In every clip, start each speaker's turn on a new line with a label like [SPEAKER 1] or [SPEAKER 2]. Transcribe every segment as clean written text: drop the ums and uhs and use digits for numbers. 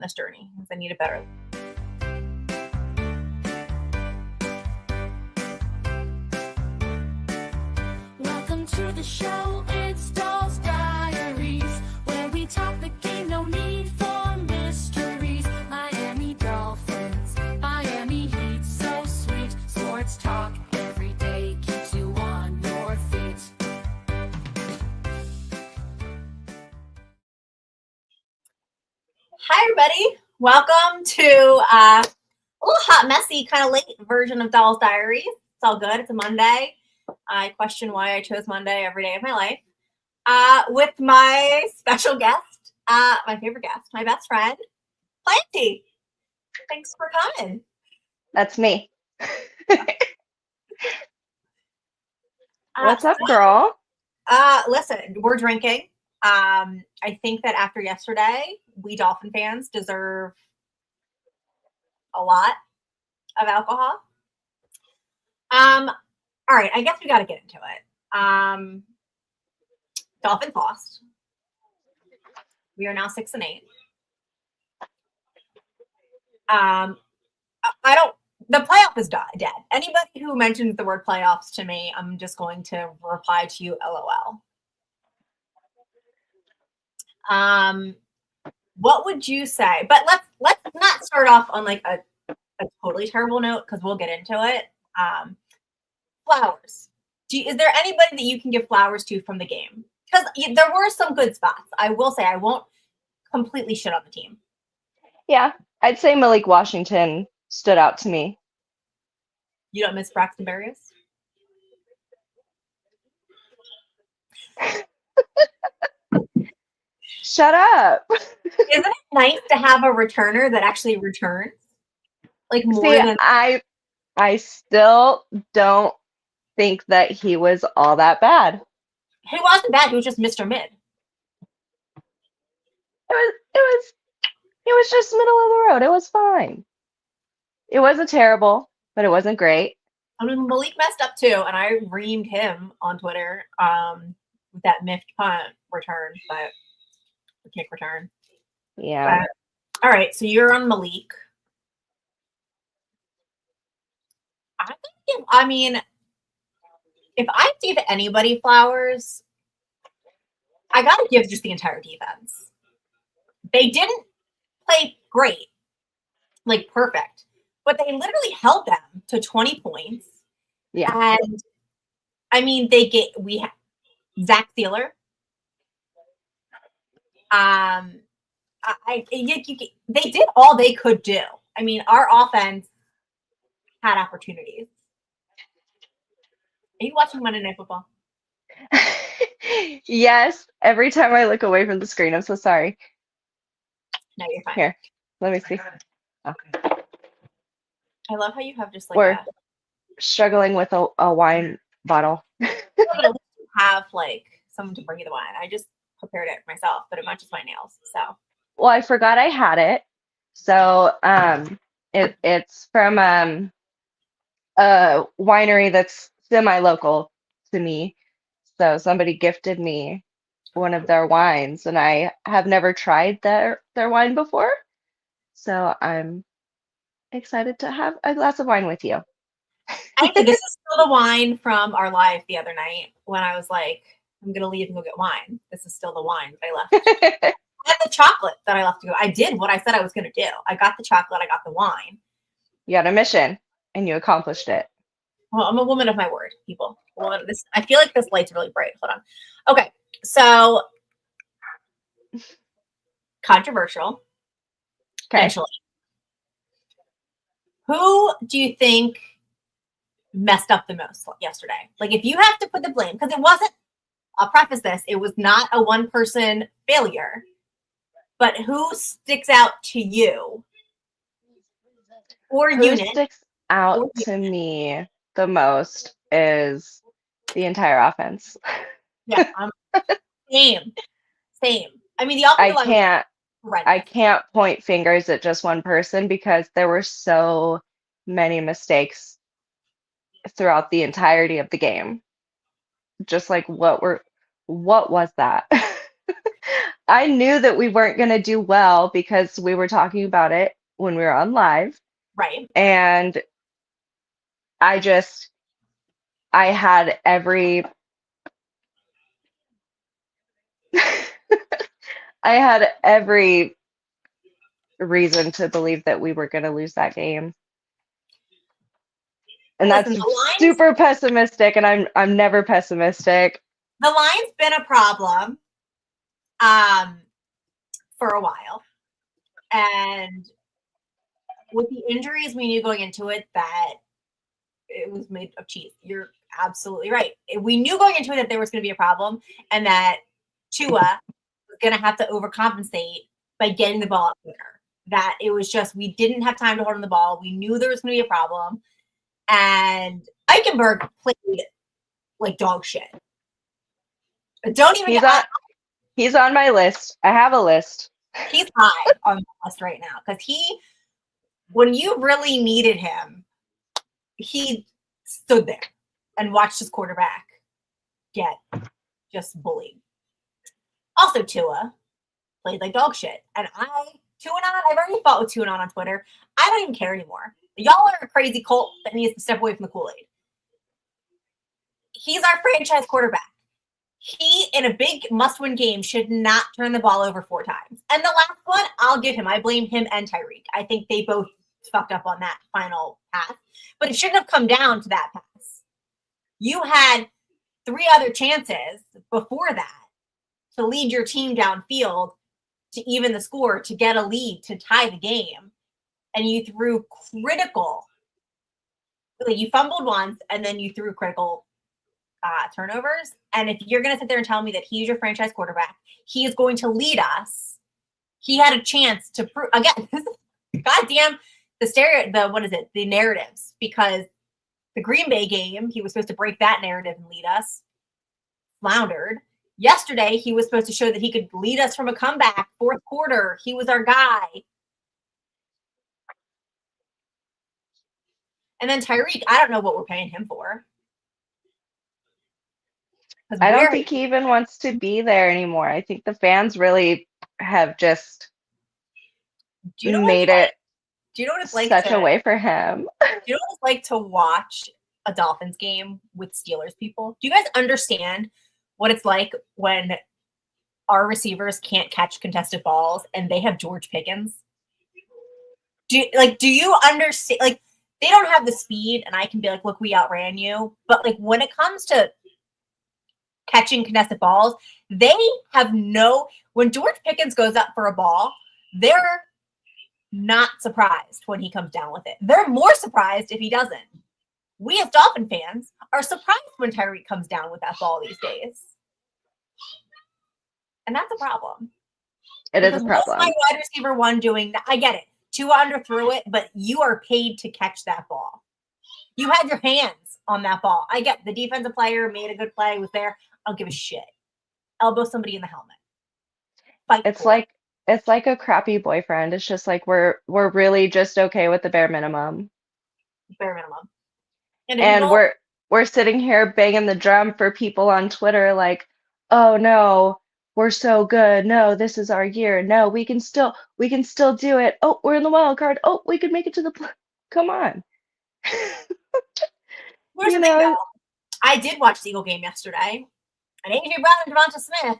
[SPEAKER 1] this journey because I need it better.
[SPEAKER 2] Welcome to the show, it's Diaries, where we talk the game, no need for mysteries. Miami Dolphins, Miami Heat, so sweet. Sports talk every day, keeps you on your feet.
[SPEAKER 1] Hi, everybody. Welcome to a little hot, messy, kind of late version of Doll's Diaries. It's all good. It's a Monday. I question why I chose Monday every day of my life. With my special guest, my favorite guest, my best friend, Planty. Thanks for coming.
[SPEAKER 3] That's me. What's up, girl?
[SPEAKER 1] Listen, we're drinking. I think that after yesterday, we Dolphin fans deserve a lot of alcohol. All right, I guess we got to get into it. Dolphins lost. We are now 6-8. The playoff is dead. Anybody who mentions the word playoffs to me, I'm just going to reply to you, LOL. What would you say? But let's not start off on like a totally terrible note because we'll get into it. Flowers. Is there anybody that you can give flowers to from the game? Because there were some good spots. I will say I won't completely shit on the team.
[SPEAKER 3] Yeah, I'd say Malik Washington stood out to me.
[SPEAKER 1] You don't miss Braxton Berrios?
[SPEAKER 3] Shut up.
[SPEAKER 1] Isn't it nice to have a returner that actually returns? Like more than
[SPEAKER 3] I still don't think that he was all that bad.
[SPEAKER 1] He wasn't bad. He was just Mr. Mid.
[SPEAKER 3] It was just middle of the road. It was fine. It wasn't terrible, but it wasn't great.
[SPEAKER 1] I mean, Malik messed up too, and I reamed him on Twitter with that miffed punt return, but the kick return.
[SPEAKER 3] Yeah.
[SPEAKER 1] But, all right, so you're on Malik. I mean, if I give anybody flowers, I got to give just the entire defense. They didn't play great, like perfect, but they literally held them to 20 points.
[SPEAKER 3] Yeah.
[SPEAKER 1] And I mean, we have Zach Sealer. They did all they could do. I mean, our offense had opportunities. Are you watching Monday Night Football?
[SPEAKER 3] Yes. Every time I look away from the screen, I'm so sorry.
[SPEAKER 1] No, you're fine.
[SPEAKER 3] Here, let me see. Okay.
[SPEAKER 1] I love how you have just like
[SPEAKER 3] We're struggling with a wine bottle.
[SPEAKER 1] have like someone to bring you the wine. I just prepared it myself, but it matches my nails. So.
[SPEAKER 3] Well, I forgot I had it. So it's from a winery that's semi-local to me. So somebody gifted me one of their wines, and I have never tried their wine before. So I'm excited to have a glass of wine with you.
[SPEAKER 1] I think this is still the wine from our live the other night when I was like, I'm going to leave and go get wine. This is still the wine that I left. I had the chocolate that I left to go. I did what I said I was going to do. I got the chocolate. I got the wine.
[SPEAKER 3] You had a mission, and you accomplished it.
[SPEAKER 1] Well, I'm a woman of my word, people. I feel like this light's really bright. Hold on. Okay, so controversial.
[SPEAKER 3] Okay.
[SPEAKER 1] Potentially. Who do you think messed up the most yesterday? Like, if you have to put the blame, because it wasn't, I'll preface this, it was not a one-person failure, but who sticks out to you? Or
[SPEAKER 3] Who sticks out to me the most is the entire offense.
[SPEAKER 1] Yeah, same. I mean, the offensive
[SPEAKER 3] I can't point fingers at just one person because there were so many mistakes throughout the entirety of the game. Just like what was that? I knew that we weren't going to do well because we were talking about it when we were on live.
[SPEAKER 1] Right.
[SPEAKER 3] And I just, I had every, I had every reason to believe that we were going to lose that game. And
[SPEAKER 1] Listen,
[SPEAKER 3] that's
[SPEAKER 1] the lines,
[SPEAKER 3] super pessimistic, and I'm never pessimistic.
[SPEAKER 1] the line's been a problem for a while. And with the injuries, we knew going into it that it was made of cheese. You're absolutely right. We knew going into it that there was going to be a problem and that Tua was going to have to overcompensate by getting the ball up quicker. That it was just, we didn't have time to hold on the ball. We knew there was going to be a problem. And Eichenberg played like dog shit. Don't even
[SPEAKER 3] He's on my list. I have a list.
[SPEAKER 1] He's high on the list right now because when you really needed him, he stood there and watched his quarterback get just bullied. Also, Tua played like dog shit. And I've already fought with Tuanon on Twitter. I don't even care anymore. Y'all are a crazy cult that needs to step away from the Kool-Aid. He's our franchise quarterback. He, in a big must-win game, should not turn the ball over 4 times. And the last one, I'll give him. I blame him and Tyreek. I think they both fucked up on that final pass. But it shouldn't have come down to that pass. You had 3 other chances before that to lead your team downfield, to even the score, to get a lead, to tie the game. And you threw critical. Like you fumbled once, and then you threw critical turnovers. And if you're going to sit there and tell me that he's your franchise quarterback, he is going to lead us. He had a chance to prove again. Goddamn the narratives, because the Green Bay game, he was supposed to break that narrative and lead us. Floundered. Yesterday, he was supposed to show that he could lead us from a comeback. 4th quarter, he was our guy. And then Tyreek, I don't know what we're paying him for.
[SPEAKER 3] I don't think he even wants to be there anymore. I think the fans really have just made it such a way for him.
[SPEAKER 1] Do you know what it's like to watch a Dolphins game with Steelers people? Do you guys understand what it's like when our receivers can't catch contested balls and they have George Pickens? Do you understand? Like, they don't have the speed, and I can be like, look, we outran you. But like when it comes to catching contested balls, they have when George Pickens goes up for a ball, they're not surprised when he comes down with it. They're more surprised if he doesn't. We as Dolphin fans are surprised when Tyreek comes down with that ball these days. And that's a problem.
[SPEAKER 3] It is a problem.
[SPEAKER 1] My wide receiver 1 doing that. I get it. Tua underthrew it, but you are paid to catch that ball. You had your hands on that ball. I get the defensive player made a good play, was there. I don't give a shit. Elbow somebody in the helmet.
[SPEAKER 3] It's like a crappy boyfriend. It's just like we're really just okay with the bare minimum.
[SPEAKER 1] Bare minimum.
[SPEAKER 3] And we're sitting here banging the drum for people on Twitter like, oh no, we're so good. No, this is our year. No, we can still do it. Oh, we're in the wild card. Oh, we could make it to the come on.
[SPEAKER 1] Here's the thing, though. I did watch the Eagle game yesterday, and A.J. Brown and Devonta Smith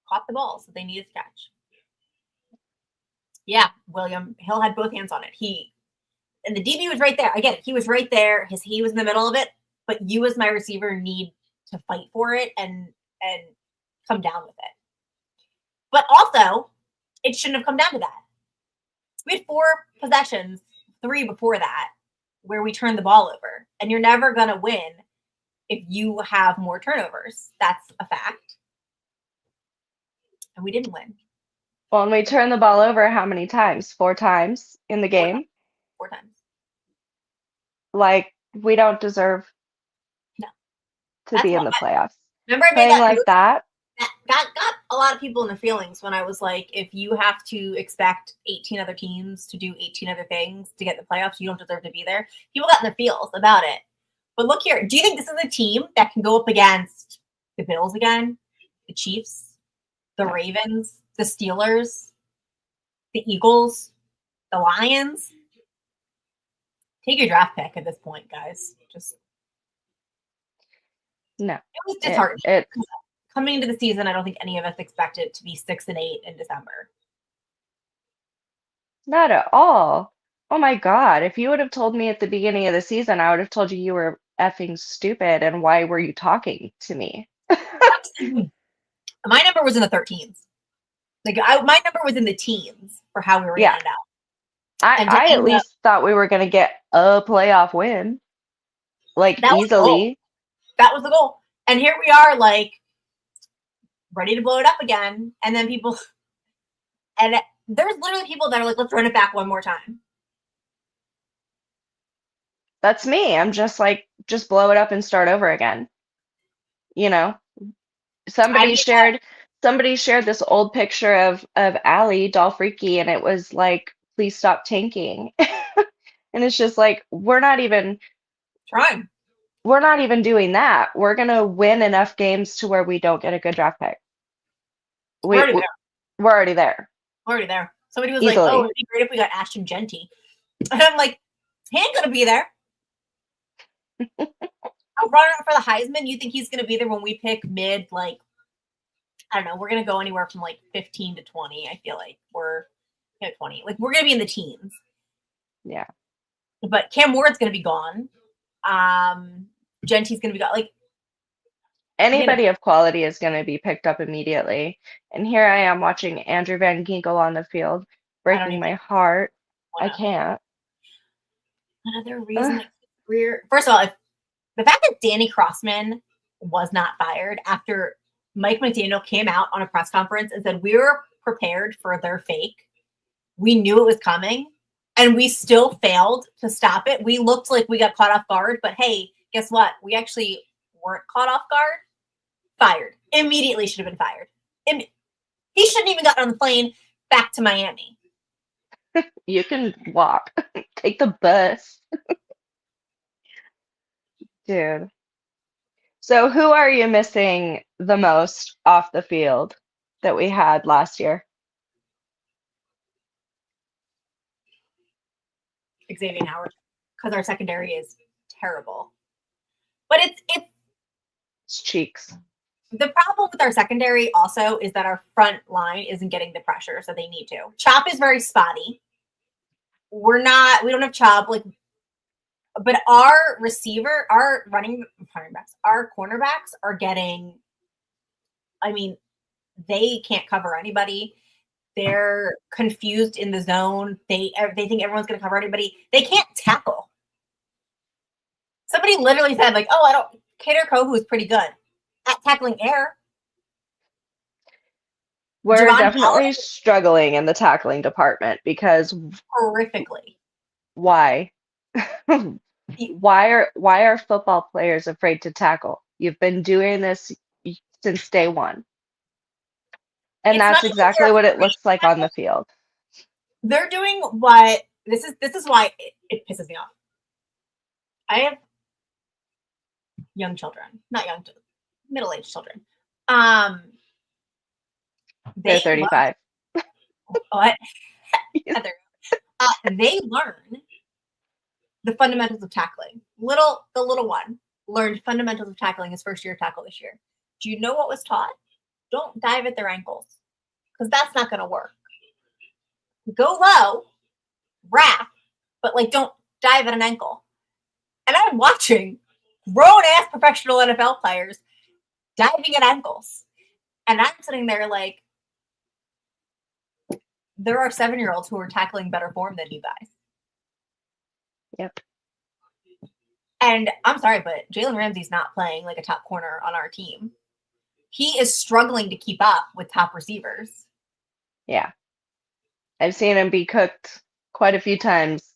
[SPEAKER 1] caught the balls that they needed to catch. Yeah, William Hill had both hands on it. And the DB was right there. I get it. He was right there. He was in the middle of it, but you as my receiver need to fight for it and come down with it. But also, it shouldn't have come down to that. We had 4 possessions, 3 before that, where we turned the ball over. And you're never going to win if you have more turnovers. That's a fact. And we didn't win.
[SPEAKER 3] Well, and we turned the ball over how many times? 4 times in the game?
[SPEAKER 1] 4 times.
[SPEAKER 3] Like, we don't deserve to be in the playoffs.
[SPEAKER 1] Remember I made
[SPEAKER 3] playing like that?
[SPEAKER 1] That got a lot of people in their feelings when I was like, if you have to expect 18 other teams to do 18 other things to get the playoffs, you don't deserve to be there. People got in their feels about it. But look here. Do you think this is a team that can go up against the Bills again? The Chiefs? the Ravens, the Steelers, the Eagles, the Lions. Take your draft pick at this point, guys. Just
[SPEAKER 3] No,
[SPEAKER 1] it was disheartening.
[SPEAKER 3] it
[SPEAKER 1] Coming into the season, I don't think any of us expected it to be 6-8 in December.
[SPEAKER 3] not at all. Oh my God. If you would have told me at the beginning of the season, I would have told you you were effing stupid and why were you talking to me?
[SPEAKER 1] My number was in the 13s. Like my number was in the teens for how we were
[SPEAKER 3] Yeah.
[SPEAKER 1] going to end out. And to
[SPEAKER 3] I at
[SPEAKER 1] end up,
[SPEAKER 3] least thought we were going to get a playoff win, like
[SPEAKER 1] that was the goal.
[SPEAKER 3] easily.
[SPEAKER 1] That was the goal. And here we are, like, ready to blow it up again. And then people, and there's literally people that are like, let's run it back one more time.
[SPEAKER 3] That's me. I'm just like, just blow it up and start over again. You know, somebody shared this old picture of Allie, Doll Freaky, and it was like, please stop tanking. And it's just like, we're not even
[SPEAKER 1] Trying.
[SPEAKER 3] doing that. We're gonna win enough games to where we don't get a good draft pick.
[SPEAKER 1] We're already there.
[SPEAKER 3] We're already there.
[SPEAKER 1] We're already there. Somebody was
[SPEAKER 3] Easily.
[SPEAKER 1] like, oh, it'd be great if we got Ashton Genty. And I'm like, he ain't gonna be there. A runner for the Heisman, you think he's gonna be there when we pick mid, like, I don't know, we're gonna go anywhere from like 15 to 20. I feel like we're at 20. Like, we're gonna be in the teens.
[SPEAKER 3] Yeah.
[SPEAKER 1] But Cam Ward's gonna be gone. Genty's gonna be gone. Like,
[SPEAKER 3] anybody of quality is going to be picked up immediately. And here I am watching Andrew Van Ginkel on the field, breaking my heart. I can't.
[SPEAKER 1] Another reason that career. First of all, if the fact that Danny Crossman was not fired after Mike McDaniel came out on a press conference and said we were prepared for their fake, we knew it was coming, and we still failed to stop it. We looked like we got caught off guard, but hey, guess what? We actually weren't caught off guard. Fired. Immediately should have been fired. He shouldn't even gotten on the plane back to Miami.
[SPEAKER 3] You can walk. Take the bus. Dude. So who are you missing the most off the field that we had last year?
[SPEAKER 1] Xavier Howard, because our secondary is terrible. But
[SPEAKER 3] It's cheeks.
[SPEAKER 1] the problem with our secondary also is that our front line isn't getting the pressure so they need to. Chop is very spotty. We don't have Chop, like, but our receiver, our backs, our cornerbacks are getting, I mean, they can't cover anybody. They're confused in the zone. They think everyone's going to cover anybody. They can't tackle. Somebody literally said, like, Kader Kohu is pretty good at tackling air.
[SPEAKER 3] We're
[SPEAKER 1] Javon
[SPEAKER 3] definitely
[SPEAKER 1] Holland?
[SPEAKER 3] struggling in the tackling department because
[SPEAKER 1] Horrifically.
[SPEAKER 3] why? Why are football players afraid to tackle? You've been doing this since day one. And
[SPEAKER 1] It's
[SPEAKER 3] that's
[SPEAKER 1] not
[SPEAKER 3] exactly
[SPEAKER 1] that
[SPEAKER 3] what
[SPEAKER 1] they're
[SPEAKER 3] it looks like on the field.
[SPEAKER 1] They're doing what this is why it pisses me off. I have young children, not young, middle-aged children.
[SPEAKER 3] They're 35.
[SPEAKER 1] What? They learn the fundamentals of tackling. The little one learned fundamentals of tackling his first year of tackle this year. Do you know what was taught? Don't dive at their ankles, because that's not going to work. Go low, wrap, but like don't dive at an ankle. And I'm watching grown-ass professional NFL players diving at ankles. And I'm sitting there like, there are 7-year-olds who are tackling better form than you guys.
[SPEAKER 3] Yep.
[SPEAKER 1] And I'm sorry, but Jalen Ramsey's not playing like a top corner on our team. He is struggling to keep up with top receivers.
[SPEAKER 3] Yeah. I've seen him be cooked quite a few times.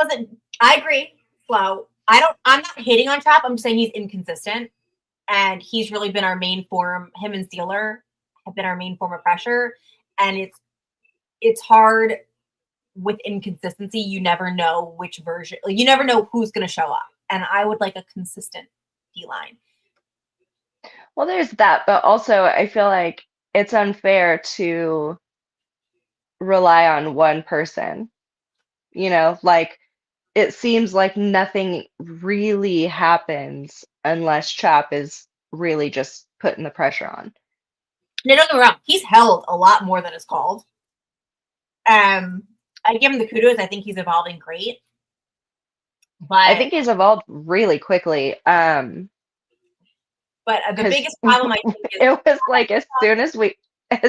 [SPEAKER 1] Listen, I agree. Slow. I'm not hating on Chop. I'm just saying he's inconsistent. And he's really been our main form. Him and Steeler have been our main form of pressure. And it's hard with inconsistency. You never know which version. Like, you never know who's going to show up. And I would like a consistent D-line.
[SPEAKER 3] Well, there's that, but also I feel like it's unfair to rely on one person. Like it seems like nothing really happens unless Chap is really just putting the pressure on.
[SPEAKER 1] No, don't get me wrong. He's held a lot more than is called. I give him the kudos. I think he's evolving great. But
[SPEAKER 3] I think he's evolved really quickly.
[SPEAKER 1] the
[SPEAKER 3] 'Cause
[SPEAKER 1] biggest problem I think is
[SPEAKER 3] it was like as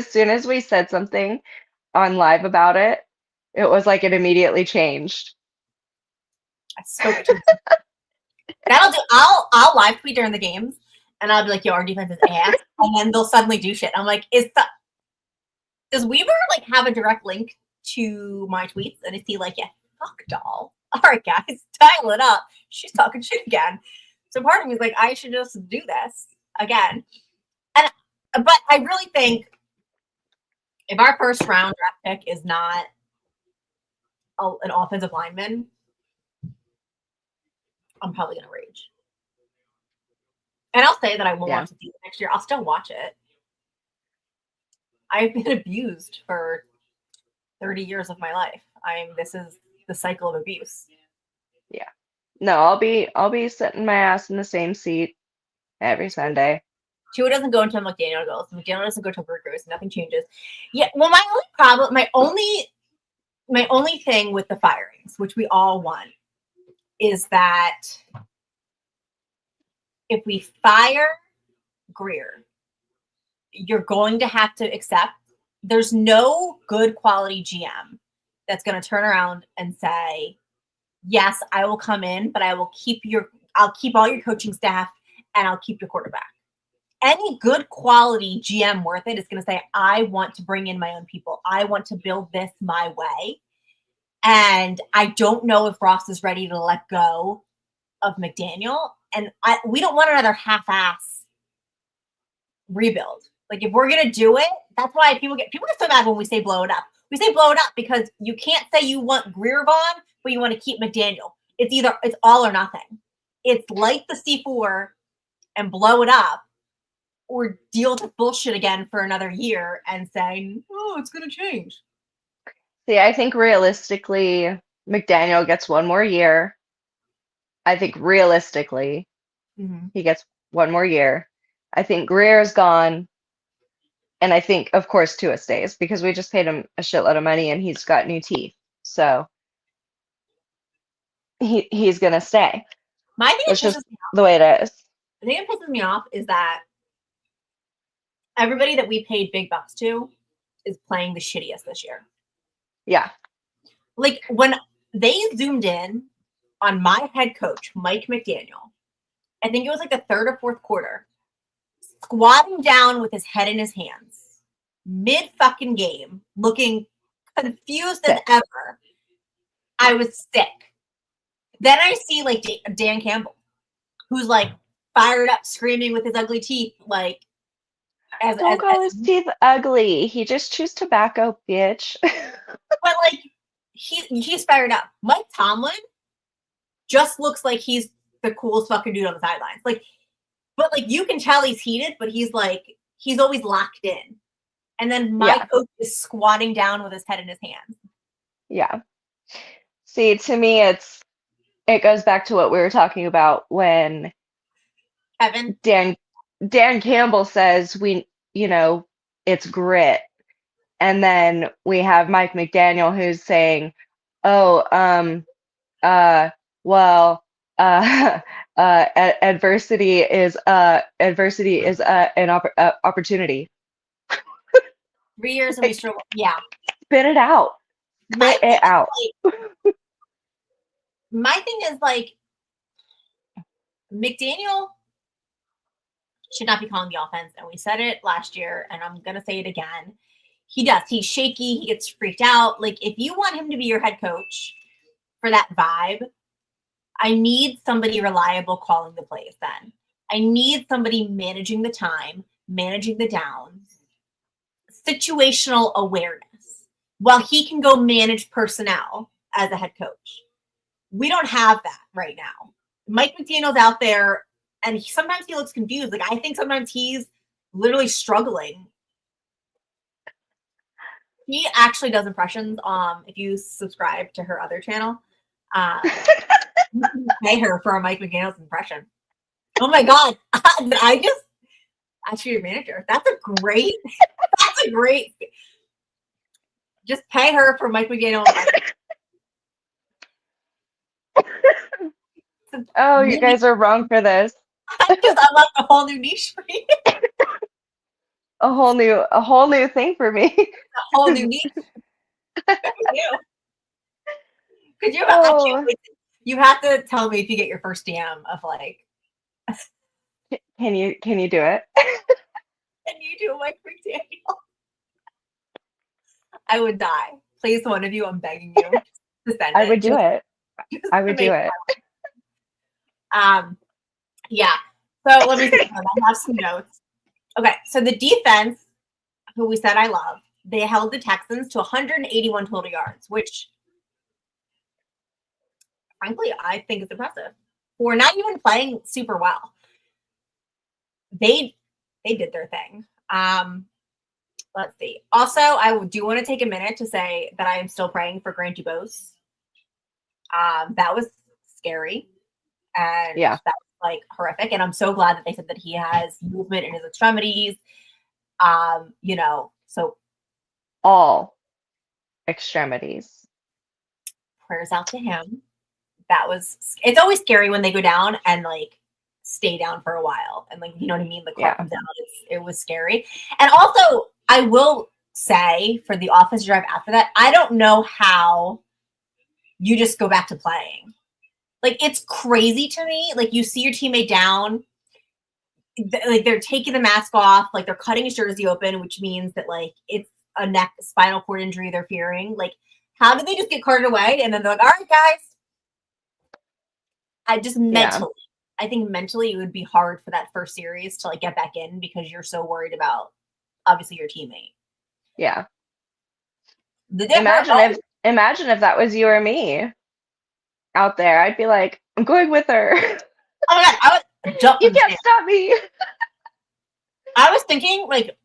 [SPEAKER 3] soon as we said something on live about it, it was like it immediately changed.
[SPEAKER 1] I spoke it to that'll do. I'll live tweet during the games, and I'll be like, "Yo, our defense is ass," and then they'll suddenly do shit. I'm like, does Weaver like have a direct link to my tweets? And is he like, "Yeah, fuck doll. All right, guys, dial it up. She's talking shit again." So part of me is like, I should just do this again. But I really think if our first round draft pick is not an offensive lineman, I'm probably gonna rage. And I'll say that I won't watch the season next year. I'll still watch it. I've been abused for 30 years of my life. This is the cycle of abuse.
[SPEAKER 3] Yeah. No, I'll be sitting my ass in the same seat every Sunday.
[SPEAKER 1] Tua doesn't go until McDaniel goes. McDaniel doesn't go until Brewer goes. Nothing changes. Yeah. Well, my only thing with the firings, which we all want, is that if we fire Greer, you're going to have to accept there's no good quality GM that's going to turn around and say, yes, I will come in, but I'll keep all your coaching staff and I'll keep your quarterback. Any good quality GM worth it is going to say, I want to bring in my own people. I want to build this my way. And I don't know if Ross is ready to let go of McDaniel. And we don't want another half-ass rebuild. Like if we're going to do it, that's why people get so mad when we say blow it up. We say blow it up because you can't say you want Greer gone, but you want to keep McDaniel. It's all or nothing. It's light the C4 and blow it up, or deal with bullshit again for another year and say, oh, it's going to change.
[SPEAKER 3] See, I think realistically, McDaniel gets one more year. I think realistically, he gets one more year. I think Greer is gone. And I think, of course, Tua stays because we just paid him a shitload of money and he's got new teeth. So he's going to stay.
[SPEAKER 1] My thing
[SPEAKER 3] It's just the way it is.
[SPEAKER 1] The thing that pisses me off is that everybody that we paid big bucks to is playing the shittiest this year.
[SPEAKER 3] Yeah.
[SPEAKER 1] Like when they zoomed in on my head coach, Mike McDaniel, I think it was like the third or fourth quarter, squatting down with his head in his hands, mid fucking game, looking confused as ever. I was sick. Then I see like Dan Campbell, who's like fired up, screaming with his ugly teeth, like.
[SPEAKER 3] Don't call his teeth ugly. He just chews tobacco, bitch.
[SPEAKER 1] But like, he's fired up. Mike Tomlin just looks like he's the coolest fucking dude on the sidelines. Like, but like you can tell he's heated, but he's always locked in. And then my coach is squatting down with his head in his hands.
[SPEAKER 3] Yeah. See, to me, it goes back to what we were talking about when
[SPEAKER 1] Evan
[SPEAKER 3] Dan Campbell says it's grit. And then we have Mike McDaniel who's saying, adversity is an opportunity.
[SPEAKER 1] 3 years and we still, yeah.
[SPEAKER 3] Spit it out. Spit it out.
[SPEAKER 1] My thing is like, McDaniel should not be calling the offense. And we said it last year, and I'm going to say it again. He does. He's shaky. He gets freaked out. Like, if you want him to be your head coach for that vibe, I need somebody reliable calling the plays then. I need somebody managing the time, managing the downs, situational awareness, while he can go manage personnel as a head coach. We don't have that right now. Mike McDaniel's out there and sometimes he looks confused. Like I think sometimes he's literally struggling. He actually does impressions. If you subscribe to her other channel, you can pay her for a Mike McDaniel's impression. Oh my god! Did I just actually your manager? That's a great. That's a great. Just pay her for Mike McDaniel.
[SPEAKER 3] Oh, you guys are wrong for this.
[SPEAKER 1] I just unlocked a whole new niche for you.
[SPEAKER 3] A whole new thing for me.
[SPEAKER 1] A whole new niche. Good for you. Could you?
[SPEAKER 3] Oh.
[SPEAKER 1] You have to tell me if you get your first DM of like.
[SPEAKER 3] Can you do it?
[SPEAKER 1] Can you do Mike McDaniel? I would die. Please, one of you, I'm begging you to send
[SPEAKER 3] I would do it. I would do it.
[SPEAKER 1] Yeah. So let me see. I have some notes. Okay, so the defense, who we said I love, they held the Texans to 181 total yards, which, frankly, I think is impressive. We're not even playing super well. They did their thing. Let's see. Also, I do want to take a minute to say that I am still praying for Grant Dubose. That was scary, and
[SPEAKER 3] yeah,
[SPEAKER 1] that was like horrific. And I'm so glad that they said that he has movement in his extremities. So
[SPEAKER 3] all extremities.
[SPEAKER 1] Prayers out to him. It's always scary when they go down and like stay down for a while, and like you know what I mean. The car comes down. It was scary, and also I will say for the offensive drive after that, I don't know how you just go back to playing. Like it's crazy to me. Like you see your teammate down, like they're taking the mask off, like they're cutting his jersey open, which means that like it's a neck spinal cord injury they're fearing. Like how did they just get carted away? And then they're like, all right, guys. I think mentally it would be hard for that first series to like get back in because you're so worried about obviously your teammate.
[SPEAKER 3] Yeah. Imagine if that was you or me out there. I'd be like, I'm going with her.
[SPEAKER 1] Oh my god, I would jump.
[SPEAKER 3] You can't stop me.
[SPEAKER 1] I was thinking, like,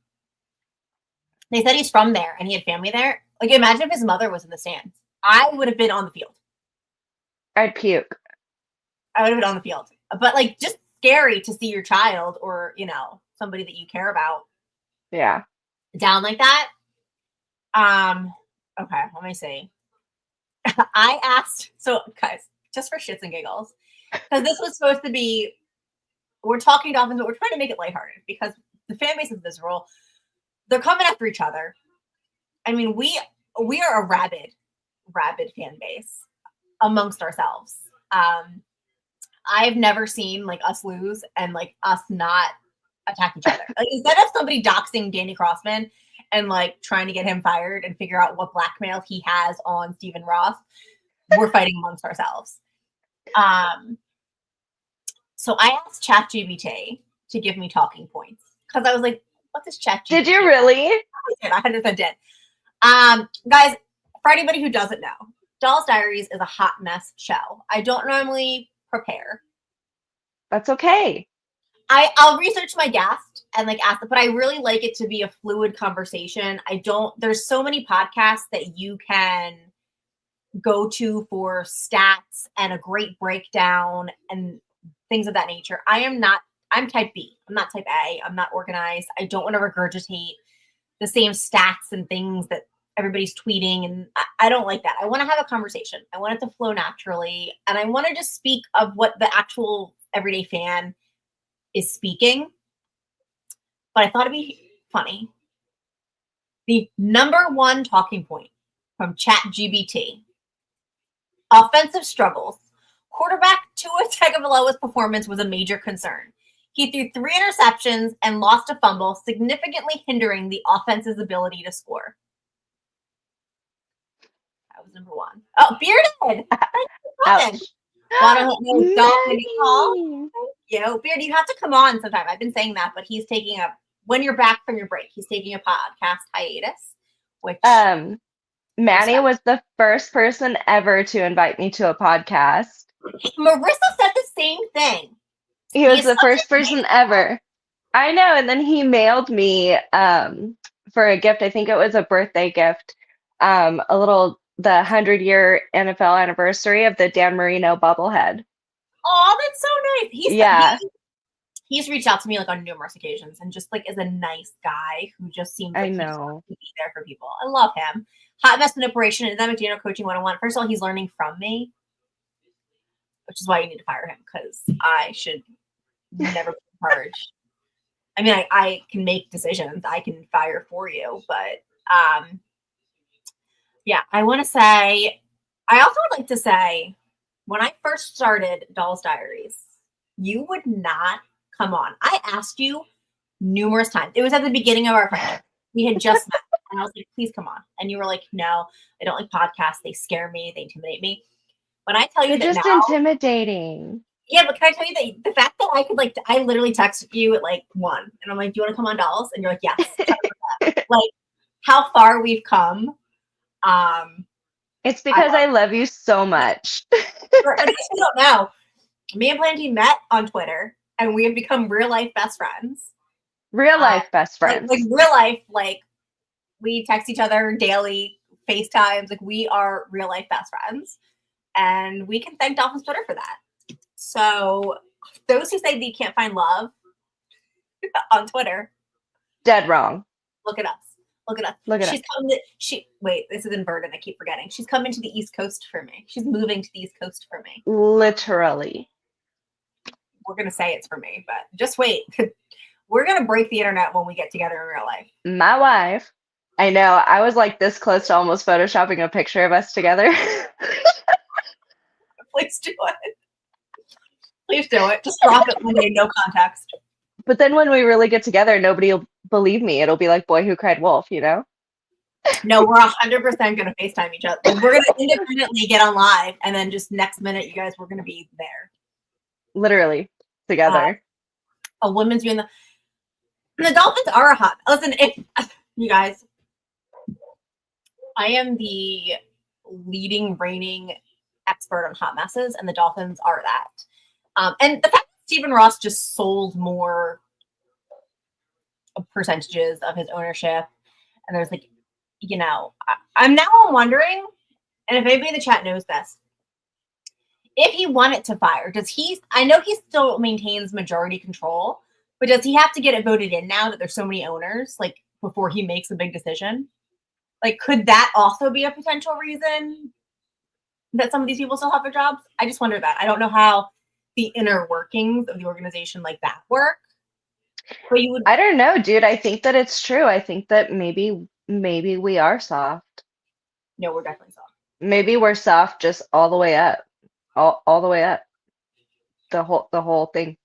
[SPEAKER 1] they said he's from there and he had family there. Like, imagine if his mother was in the stands. I would have been on the field.
[SPEAKER 3] I'd puke.
[SPEAKER 1] I would have been on the field. But like just scary to see your child or, somebody that you care about.
[SPEAKER 3] Yeah.
[SPEAKER 1] Down like that. Okay, let me see. I asked, so guys, just for shits and giggles, because this was supposed to be, we're talking Dolphins, but we're trying to make it lighthearted because the fan base is visceral. They're coming after each other. I mean, we are a rabid fan base amongst ourselves. I've never seen like us lose and like us not attack each other. Like instead of somebody doxing Danny Crossman and like trying to get him fired and figure out what blackmail he has on Stephen Ross, we're fighting amongst ourselves. So I asked ChatGPT to give me talking points because I was like, what does ChatGPT?
[SPEAKER 3] Did you really?
[SPEAKER 1] I 100% did. Guys, for anybody who doesn't know, Dolls Diaries is a hot mess show. I don't normally prepare.
[SPEAKER 3] That's okay.
[SPEAKER 1] I'll research my guest and like ask them, but I really like it to be a fluid conversation. There's so many podcasts that you can go to for stats and a great breakdown and things of that nature. I'm type B. I'm not type A. I'm not organized. I don't want to regurgitate the same stats and things that everybody's tweeting. And I don't like that. I want to have a conversation. I want it to flow naturally. And I want to just speak of what the actual everyday fan is speaking. But I thought it'd be funny. The number one talking point from ChatGPT: offensive struggles. Quarterback Tua Tagovailoa's performance was a major concern. He threw 3 interceptions and lost a fumble, significantly hindering the offense's ability to score. That was number one. Oh, Bearded!
[SPEAKER 3] Ouch.
[SPEAKER 1] Want to know Dolphin call? Beard, you have to come on sometime. I've been saying that, but he's taking when you're back from your break, he's taking a podcast hiatus. Which
[SPEAKER 3] Manny was the first person ever to invite me to a podcast.
[SPEAKER 1] Marissa said the same thing.
[SPEAKER 3] He was
[SPEAKER 1] He's
[SPEAKER 3] the
[SPEAKER 1] such
[SPEAKER 3] first
[SPEAKER 1] a nice
[SPEAKER 3] person ever. I know. And then he mailed me for a gift. I think it was a birthday gift. A little the 100-year NFL anniversary of the Dan Marino bobblehead.
[SPEAKER 1] Oh, that's so nice.
[SPEAKER 3] Yeah,
[SPEAKER 1] He's reached out to me like on numerous occasions and just like is a nice guy who just seems
[SPEAKER 3] I
[SPEAKER 1] like he just
[SPEAKER 3] know.
[SPEAKER 1] wants to be there for people. I love him. Hot mess manipulation and then McDaniel coaching 101. First of all, he's learning from me, which is why you need to fire him because I should never be in charge. I mean, I can make decisions. I can fire for you, but yeah, I want to say, I also would like to say, when I first started Dolls Diaries, you would not come on. I asked you numerous times. It was at the beginning of our friendship. We had just met, and I was like, please come on. And you were like, no, I don't like podcasts. They scare me. They intimidate me. When I tell you
[SPEAKER 3] They're
[SPEAKER 1] that
[SPEAKER 3] just
[SPEAKER 1] now,
[SPEAKER 3] intimidating.
[SPEAKER 1] yeah, but can I tell you that the fact that I could like, I literally texted you at like 1, and I'm like, do you want to come on Dolls? And you're like, yes. Like, how far we've come.
[SPEAKER 3] It's
[SPEAKER 1] I
[SPEAKER 3] because I love you so much.
[SPEAKER 1] in case you don't know, me and Planty met on Twitter, and we have become real life best friends.
[SPEAKER 3] Real life best
[SPEAKER 1] Like
[SPEAKER 3] friends.
[SPEAKER 1] real life, like we text each other daily, FaceTimes. Like we are real life best friends, and we can thank Dolphins Twitter for that. So those who say that you can't find love on Twitter,
[SPEAKER 3] Dead wrong.
[SPEAKER 1] look at us. Look at us.
[SPEAKER 3] Look at
[SPEAKER 1] She's come to wait, this is inverted. I keep forgetting. She's coming to the East Coast for me. She's moving to the East Coast for me.
[SPEAKER 3] Literally.
[SPEAKER 1] We're gonna say it's for me, but just wait. We're gonna break the internet when we get together in real life.
[SPEAKER 3] My wife. I know. I was like this close to almost photoshopping a picture of us together.
[SPEAKER 1] Please do it. Please do it. Just drop it one day, no context.
[SPEAKER 3] But then when we really get together, nobody will believe me. It'll be like Boy Who Cried Wolf, you know?
[SPEAKER 1] No, we're 100% gonna FaceTime each other. Like, we're gonna independently get on live, and then just next minute, you guys, we're gonna be there.
[SPEAKER 3] Literally together.
[SPEAKER 1] A women's view in the Dolphins are a hot. Listen, if you guys, I am the leading reigning expert on hot messes, and the Dolphins are that. And the fact that Stephen Ross just sold more percentages of his ownership, and there's like, you know, I'm now wondering, and if anybody in the chat knows this, if he wanted to fire, does he? I know he still maintains majority control, but does he have to get it voted in now that there's so many owners, like before he makes a big decision? Like, could that also be a potential reason that some of these people still have their jobs? I just wonder that. I don't know how the inner workings of the organization like that work. But you would.
[SPEAKER 3] I don't know, dude. I think that it's true. I think that maybe we are soft.
[SPEAKER 1] No, we're definitely soft.
[SPEAKER 3] Maybe we're soft just all the way up. All the way up. The whole thing.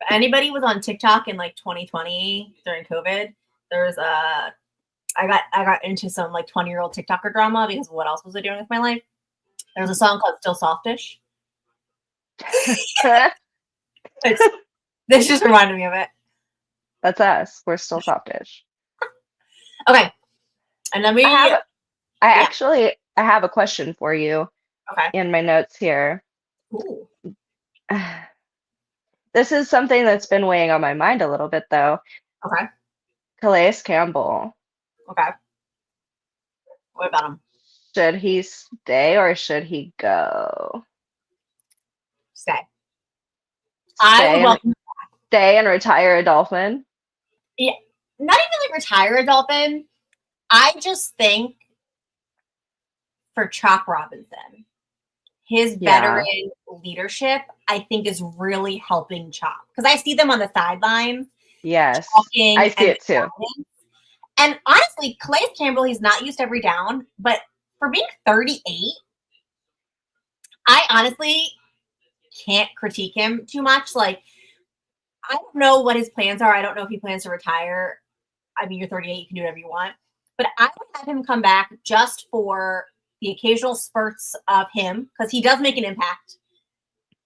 [SPEAKER 1] If anybody was on TikTok in like 2020 during COVID, there's a I got into some like 20-year-old TikToker drama because what else was I doing with my life? There's a song called Still Softish. This just reminded me of it.
[SPEAKER 3] That's us. We're still softish.
[SPEAKER 1] Okay. And then
[SPEAKER 3] I have a question for you
[SPEAKER 1] okay.
[SPEAKER 3] in my notes here.
[SPEAKER 1] Ooh.
[SPEAKER 3] This is something that's been weighing on my mind a little bit, though.
[SPEAKER 1] Okay.
[SPEAKER 3] Calais Campbell.
[SPEAKER 1] Okay. What about him?
[SPEAKER 3] Should he stay or should he go?
[SPEAKER 1] Stay. I would welcome
[SPEAKER 3] stay and retire a Dolphin.
[SPEAKER 1] Yeah, not even like retire a Dolphin. I just think for Chalk Robinson, his veteran leadership, I think, is really helping Chalk because I see them on the sidelines.
[SPEAKER 3] Yes, I see it too.
[SPEAKER 1] And honestly, Calais Campbell, he's not used every down, but for being 38, I honestly can't critique him too much. Like, I don't know what his plans are. I don't know if he plans to retire. I mean, you're 38, you can do whatever you want. But I would have him come back just for the occasional spurts of him, because he does make an impact,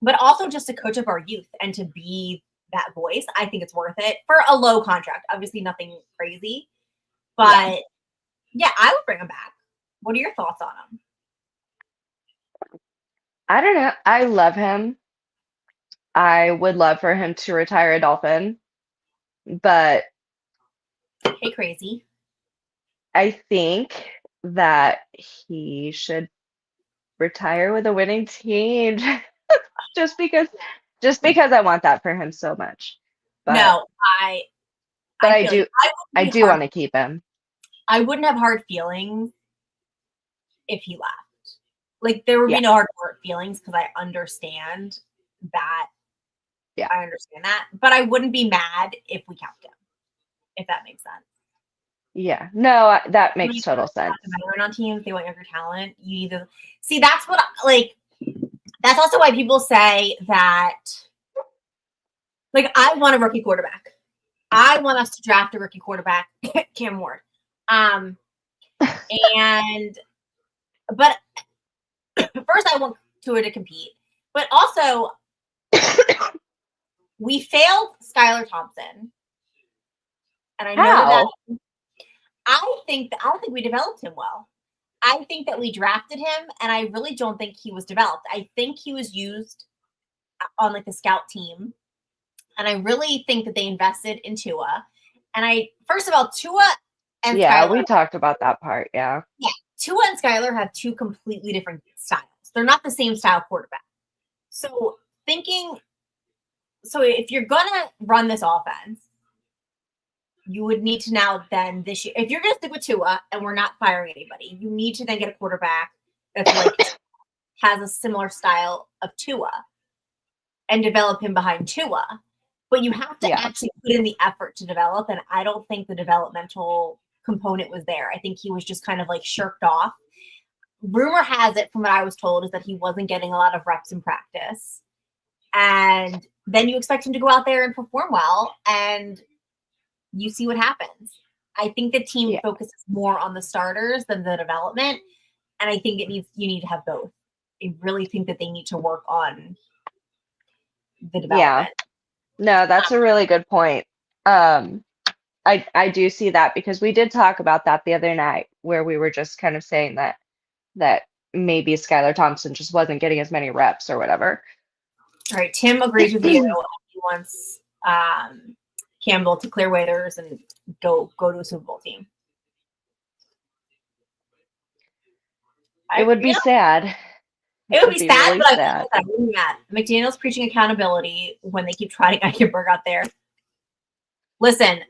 [SPEAKER 1] but also just to coach up our youth and to be that voice. I think it's worth it for a low contract. Obviously, nothing crazy. But yeah, I would bring him back. What are your thoughts on him?
[SPEAKER 3] I don't know. I love him. I would love for him to retire a Dolphin, but
[SPEAKER 1] Hey, crazy.
[SPEAKER 3] I think that he should retire with a winning team just because I want that for him so much. But
[SPEAKER 1] No, I
[SPEAKER 3] but
[SPEAKER 1] I feel like
[SPEAKER 3] I do want to keep him.
[SPEAKER 1] I wouldn't have hard feelings if he left. Like there would
[SPEAKER 3] Yeah.
[SPEAKER 1] be no hard feelings because I understand that.
[SPEAKER 3] Yeah.
[SPEAKER 1] I understand that, but I wouldn't be mad if we kept him. If that makes sense.
[SPEAKER 3] Yeah. No, that makes
[SPEAKER 1] Like,
[SPEAKER 3] total sense.
[SPEAKER 1] the veteran on teams, they want younger talent. You either see that's what like. That's also why people say that. Like I want a rookie quarterback. I want us to draft a rookie quarterback, Cam Ward. And but first I want Tua to compete, but also we failed Skylar Thompson, and I know that I don't think we developed him well. I think that we drafted him, and I really don't think he was developed. I think he was used on like the scout team, and I really think that they invested in Tua. And first of all, Tua and Skylar,
[SPEAKER 3] we talked about that part. Yeah.
[SPEAKER 1] Tua and Skylar have two completely different styles. They're not the same style quarterback. So if you're gonna run this offense, you would need to now then this year, if you're gonna stick with Tua and we're not firing anybody, you need to then get a quarterback that's like has a similar style of Tua and develop him behind Tua. But you have to actually put in the effort to develop, and I don't think the developmental component was there. I think he was just kind of like shirked off. Rumor has it, from what I was told, is that he wasn't getting a lot of reps in practice. And then you expect him to go out there and perform well, and you see what happens. I think the team focuses more on the starters than the development, and I think you need to have both. I really think that they need to work on the development.
[SPEAKER 3] Yeah. No, that's a really good point. I do see that because we did talk about that the other night where we were just kind of saying that maybe Skylar Thompson just wasn't getting as many reps or whatever.
[SPEAKER 1] All right, Tim agrees with you. He wants Campbell to clear waivers and go to a Super Bowl team.
[SPEAKER 3] It would be sad.
[SPEAKER 1] It would be sad,
[SPEAKER 3] really
[SPEAKER 1] but
[SPEAKER 3] sad.
[SPEAKER 1] I wouldn't be mad. McDaniel's preaching accountability when they keep trotting Eichenberg out there. Listen,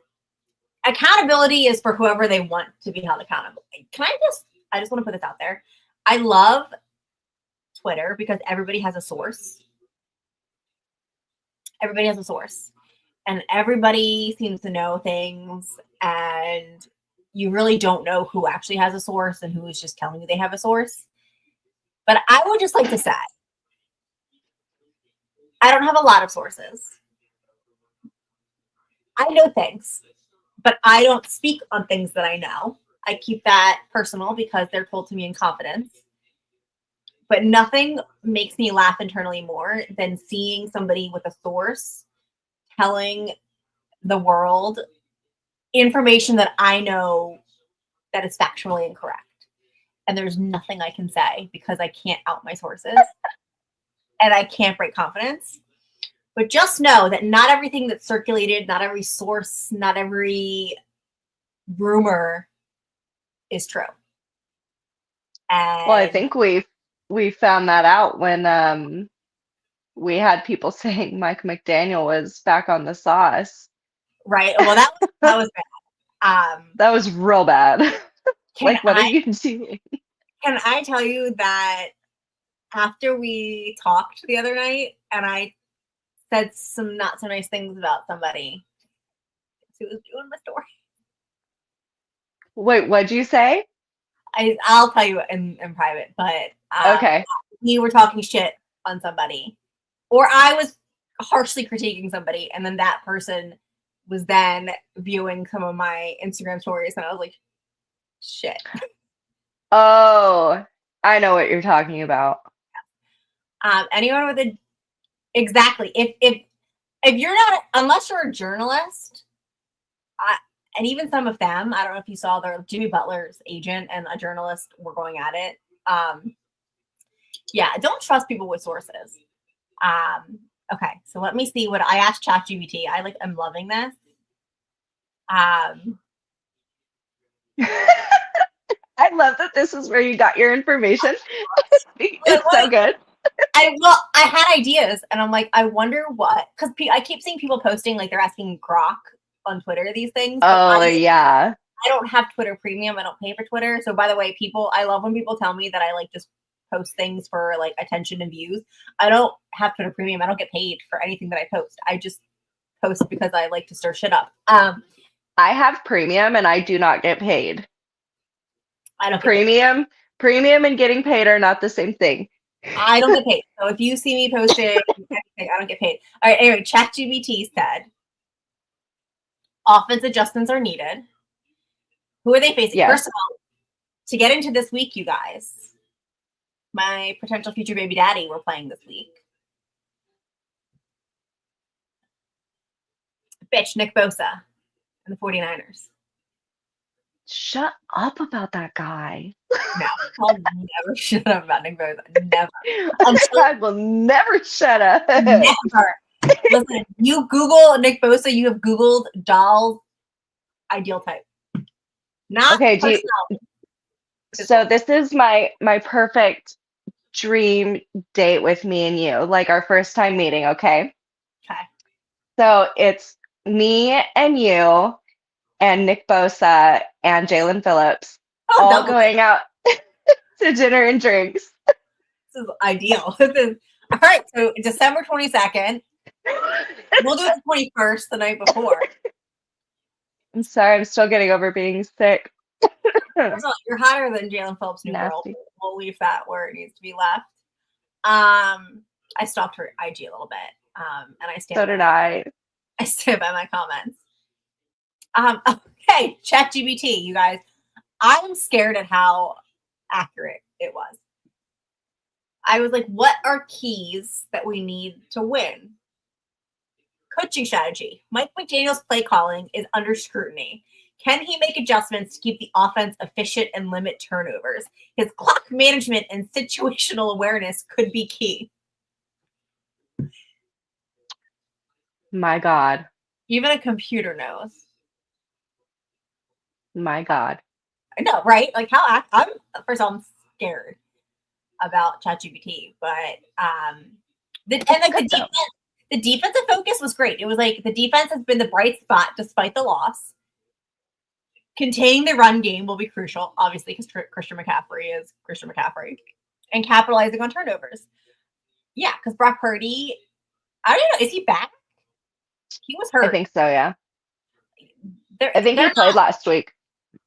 [SPEAKER 1] accountability is for whoever they want to be held accountable. I just want to put this out there. I love Twitter because everybody has a source. Everybody has a source. And everybody seems to know things, and you really don't know who actually has a source and who is just telling you they have a source. But I would just like to say, I don't have a lot of sources. I know things, but I don't speak on things that I know. I keep that personal because they're told to me in confidence. But nothing makes me laugh internally more than seeing somebody with a source telling the world information that I know that is factually incorrect. And there's nothing I can say because I can't out my sources and I can't break confidence. But just know that not everything that's circulated, not every source, not every rumor is true. And
[SPEAKER 3] Well, I think we found that out when we had people saying Mike McDaniel was back on the sauce.
[SPEAKER 1] Right. Well, that was bad.
[SPEAKER 3] That was real bad. Like, what are you doing?
[SPEAKER 1] Can I tell you that after we talked the other night and I said some not so nice things about somebody who was doing the story?
[SPEAKER 3] Wait, what'd you say?
[SPEAKER 1] I'll tell you in private, but
[SPEAKER 3] Okay.
[SPEAKER 1] We were talking shit on somebody, or I was harshly critiquing somebody, and then that person was then viewing some of my Instagram stories, and I was like, shit.
[SPEAKER 3] Oh, I know what you're talking about.
[SPEAKER 1] Anyone with exactly. If you're not, unless you're a journalist, and even some of them, I don't know if you saw Jimmy Butler's agent and a journalist were going at it. Yeah, don't trust people with sources. Okay, so let me see what I asked ChatGPT. I'm loving this.
[SPEAKER 3] I love that this is where you got your information. It's
[SPEAKER 1] What?
[SPEAKER 3] so good.
[SPEAKER 1] I had ideas, and I'm like, I wonder what, because I keep seeing people posting like they're asking Grok on Twitter these things, but
[SPEAKER 3] Oh, yeah.
[SPEAKER 1] I don't have Twitter Premium. I don't pay for Twitter. So by the way, I love when people tell me that I like just post things for like attention and views. I don't have Twitter Premium. I don't get paid for anything that I post. I just post because I like to stir shit up.
[SPEAKER 3] I have premium and I do not get paid.
[SPEAKER 1] I don't get paid.
[SPEAKER 3] Premium and getting paid are not the same thing.
[SPEAKER 1] I don't get paid. So if you see me posting anything, I don't get paid. All right. Anyway, ChatGPT said offense adjustments are needed. Who are they facing?
[SPEAKER 3] Yes.
[SPEAKER 1] First of all, to get into this week, you guys, my potential future baby daddy we're playing this week. Bitch, Nick Bosa and the 49ers.
[SPEAKER 3] Shut up about that guy.
[SPEAKER 1] No, I'll never shut up about Nick Bosa. Never.
[SPEAKER 3] I will never shut up.
[SPEAKER 1] Never. Listen, you Google Nick Bosa, you have Googled doll ideal type. Not
[SPEAKER 3] okay,
[SPEAKER 1] personality.
[SPEAKER 3] So this is my perfect dream date with me and you, like our first time meeting, okay?
[SPEAKER 1] Okay.
[SPEAKER 3] So it's me and you and Nick Bosa and Jalen Phillips all going out to dinner and drinks.
[SPEAKER 1] This is ideal. All right, so December 22nd. We'll do it the 21st, the night before.
[SPEAKER 3] I'm sorry, I'm still getting over being sick.
[SPEAKER 1] You're hotter than Jalen Phillips' new girl. We'll leave that where it needs to be left. I stalked her IG a little bit. And I stand.
[SPEAKER 3] So did I.
[SPEAKER 1] I stand by my comments. Okay, ChatGPT, you guys. I'm scared at how accurate it was. I was like, what are keys that we need to win? Coaching strategy. Mike McDaniel's play calling is under scrutiny. Can he make adjustments to keep the offense efficient and limit turnovers? His clock management and situational awareness could be key.
[SPEAKER 3] My God.
[SPEAKER 1] Even a computer knows.
[SPEAKER 3] My God.
[SPEAKER 1] I know, right? Like I'm first of all, I'm scared about ChatGPT, but the defensive focus was great. It was like the defense has been the bright spot despite the loss. Containing the run game will be crucial, obviously, because Christian McCaffrey is Christian McCaffrey, and capitalizing on turnovers. Yeah, because Brock Purdy, I don't know, is he back? He was hurt.
[SPEAKER 3] I think so, yeah. I think he played last week.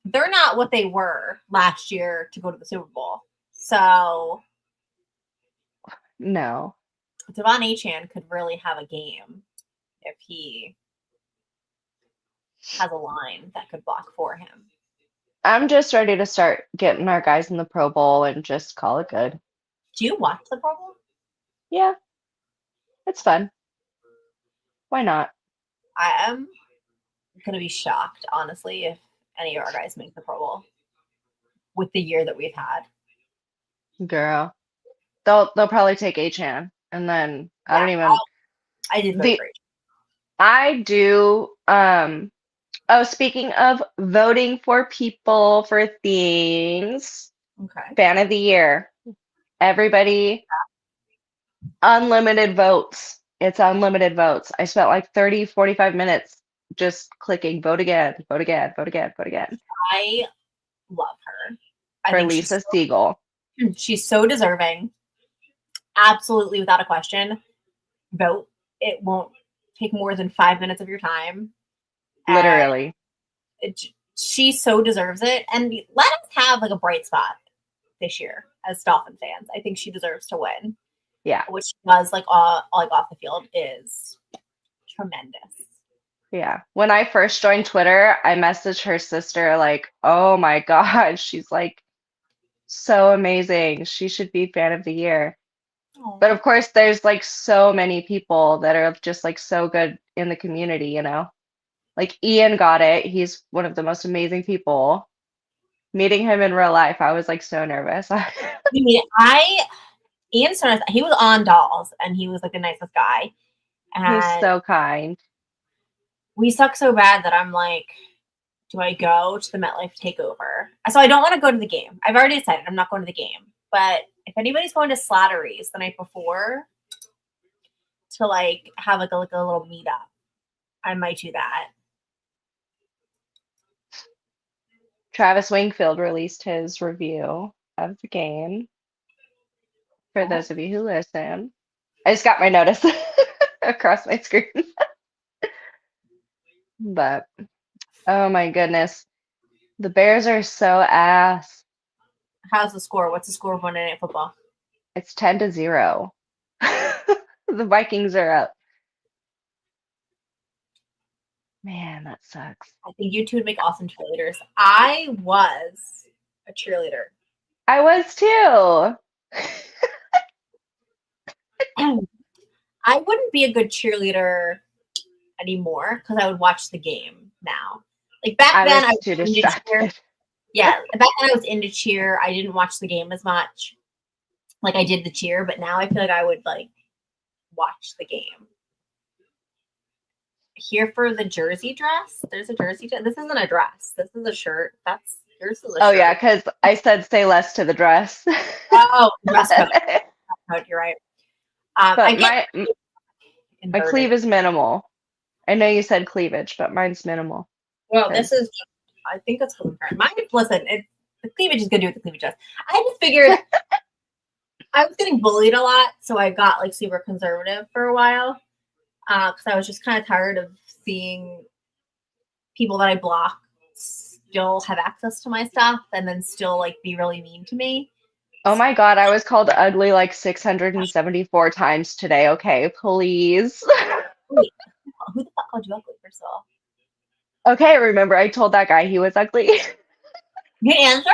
[SPEAKER 1] They're not what they were last year to go to the Super Bowl. So,
[SPEAKER 3] no.
[SPEAKER 1] Devon Achane could really have a game if he has a line that could block for him.
[SPEAKER 3] I'm just ready to start getting our guys in the Pro Bowl and just call it good.
[SPEAKER 1] Do you watch the Pro Bowl?
[SPEAKER 3] Yeah. It's fun. Why not?
[SPEAKER 1] I am going to be shocked, honestly, if any of our guys make the Pro Bowl with the year that we've had.
[SPEAKER 3] Girl. They'll probably take Achane, and then I don't even.
[SPEAKER 1] I did vote for Achane.
[SPEAKER 3] I do. Speaking of voting for people for things,
[SPEAKER 1] okay.
[SPEAKER 3] Fan of the year. Everybody, unlimited votes. It's unlimited votes. I spent like 30, 45 minutes just clicking vote again, vote again, vote again, vote again.
[SPEAKER 1] I love her.
[SPEAKER 3] For Lisa Siegel.
[SPEAKER 1] She's so deserving. Absolutely, without a question. Vote. It won't take more than 5 minutes of your time.
[SPEAKER 3] Literally.
[SPEAKER 1] She so deserves it. And let us have like a bright spot this year as Dolphin fans. I think she deserves to win.
[SPEAKER 3] Yeah.
[SPEAKER 1] Which she does like off the field is tremendous.
[SPEAKER 3] Yeah. When I first joined Twitter, I messaged her sister like, oh my God, she's like so amazing. She should be fan of the year. Aww. But of course, there's like so many people that are just like so good in the community, you know? Like Ian got it. He's one of the most amazing people. Meeting him in real life, I was like so nervous.
[SPEAKER 1] Ian Sonos, he was on Dolls and he was like the nicest guy.
[SPEAKER 3] He's
[SPEAKER 1] And
[SPEAKER 3] so kind.
[SPEAKER 1] we suck so bad that I'm like, do I go to the MetLife takeover? So I don't want to go to the game. I've already decided I'm not going to the game. But if anybody's going to Slattery's the night before to like have like a little meetup, I might do that.
[SPEAKER 3] Travis Wingfield released his review of the game. For those of you who listen, I just got my notice across my screen. But oh my goodness, the Bears are so ass.
[SPEAKER 1] How's the score? What's the score of Monday Night Football?
[SPEAKER 3] It's 10-0. The Vikings are up. Man, that sucks.
[SPEAKER 1] I think you two would make awesome cheerleaders. I was a cheerleader.
[SPEAKER 3] I was too.
[SPEAKER 1] I wouldn't be a good cheerleader anymore because I would watch the game now. Like back
[SPEAKER 3] I
[SPEAKER 1] then, I
[SPEAKER 3] was
[SPEAKER 1] was
[SPEAKER 3] too
[SPEAKER 1] into cheer.
[SPEAKER 3] distracted.
[SPEAKER 1] Yeah, back then I was into cheer. I didn't watch the game as much. Like I did the cheer, but now I feel like I would like watch the game. Here for the jersey dress. There's a jersey dress. This isn't a dress. This is a shirt. That's yours is a
[SPEAKER 3] Oh
[SPEAKER 1] shirt.
[SPEAKER 3] yeah, because I said say less to the dress.
[SPEAKER 1] Oh, dress code. Dress code, you're right. I
[SPEAKER 3] But
[SPEAKER 1] get
[SPEAKER 3] my
[SPEAKER 1] inverted.
[SPEAKER 3] cleave is minimal. I know you said cleavage, but mine's minimal.
[SPEAKER 1] Well, this is just, I think it's concurrent. Mine, listen, the cleavage is going to do what the cleavage does. I just figured I was getting bullied a lot, so I got like super conservative for a while because I was just kind of tired of seeing people that I block still have access to my stuff and then still like be really mean to me.
[SPEAKER 3] Oh my God, I was called ugly like 674 times today. Okay, please.
[SPEAKER 1] Wait, who the fuck called you ugly, first of all?
[SPEAKER 3] Okay, remember I told that guy he was ugly?
[SPEAKER 1] You answer?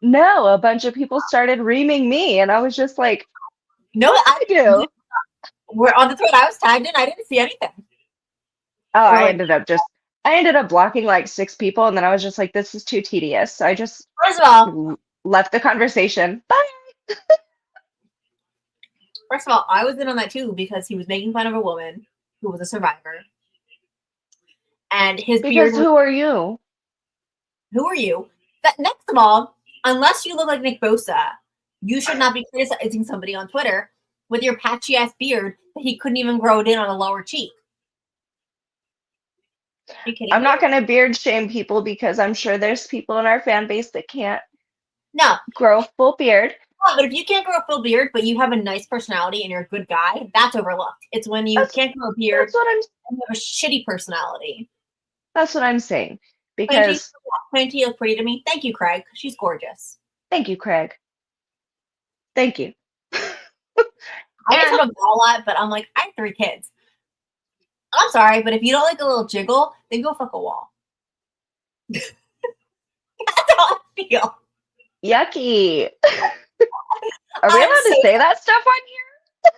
[SPEAKER 3] No, a bunch of people started reaming me, and I was just like,
[SPEAKER 1] No,
[SPEAKER 3] I do.
[SPEAKER 1] we're on the thread I was tagged in. I didn't see anything.
[SPEAKER 3] Oh,
[SPEAKER 1] Or,
[SPEAKER 3] I
[SPEAKER 1] like,
[SPEAKER 3] ended up blocking like 6 people, and then I was just like, this is too tedious. So I just
[SPEAKER 1] first of all,
[SPEAKER 3] left the conversation. Bye.
[SPEAKER 1] I was in on that too because he was making fun of a woman who was a survivor. And his beard
[SPEAKER 3] Because
[SPEAKER 1] was,
[SPEAKER 3] who are you?
[SPEAKER 1] who are you? Next of all, unless you look like Nick Bosa, you should not be criticizing somebody on Twitter with your patchy ass beard that he couldn't even grow it in on the lower cheek. Are you kidding
[SPEAKER 3] I'm
[SPEAKER 1] me?
[SPEAKER 3] not going to beard shame people because I'm sure there's people in our fan base that can't
[SPEAKER 1] No.
[SPEAKER 3] grow a full beard.
[SPEAKER 1] No, but if you can't grow a full beard, but you have a nice personality and you're a good guy, that's overlooked. It's when you can't grow a beard
[SPEAKER 3] That's what I'm
[SPEAKER 1] and you have a shitty personality.
[SPEAKER 3] That's what I'm saying. Because
[SPEAKER 1] Planty, you look pretty to me. Thank you, Craig. She's gorgeous.
[SPEAKER 3] thank you, Craig. Thank you.
[SPEAKER 1] I get talk a lot, but I'm like, I have 3 kids. I'm sorry, but if you don't like a little jiggle, then go fuck a wall. That's how I feel.
[SPEAKER 3] Yucky. Are we
[SPEAKER 1] I'm
[SPEAKER 3] allowed to
[SPEAKER 1] so-
[SPEAKER 3] say that stuff on here?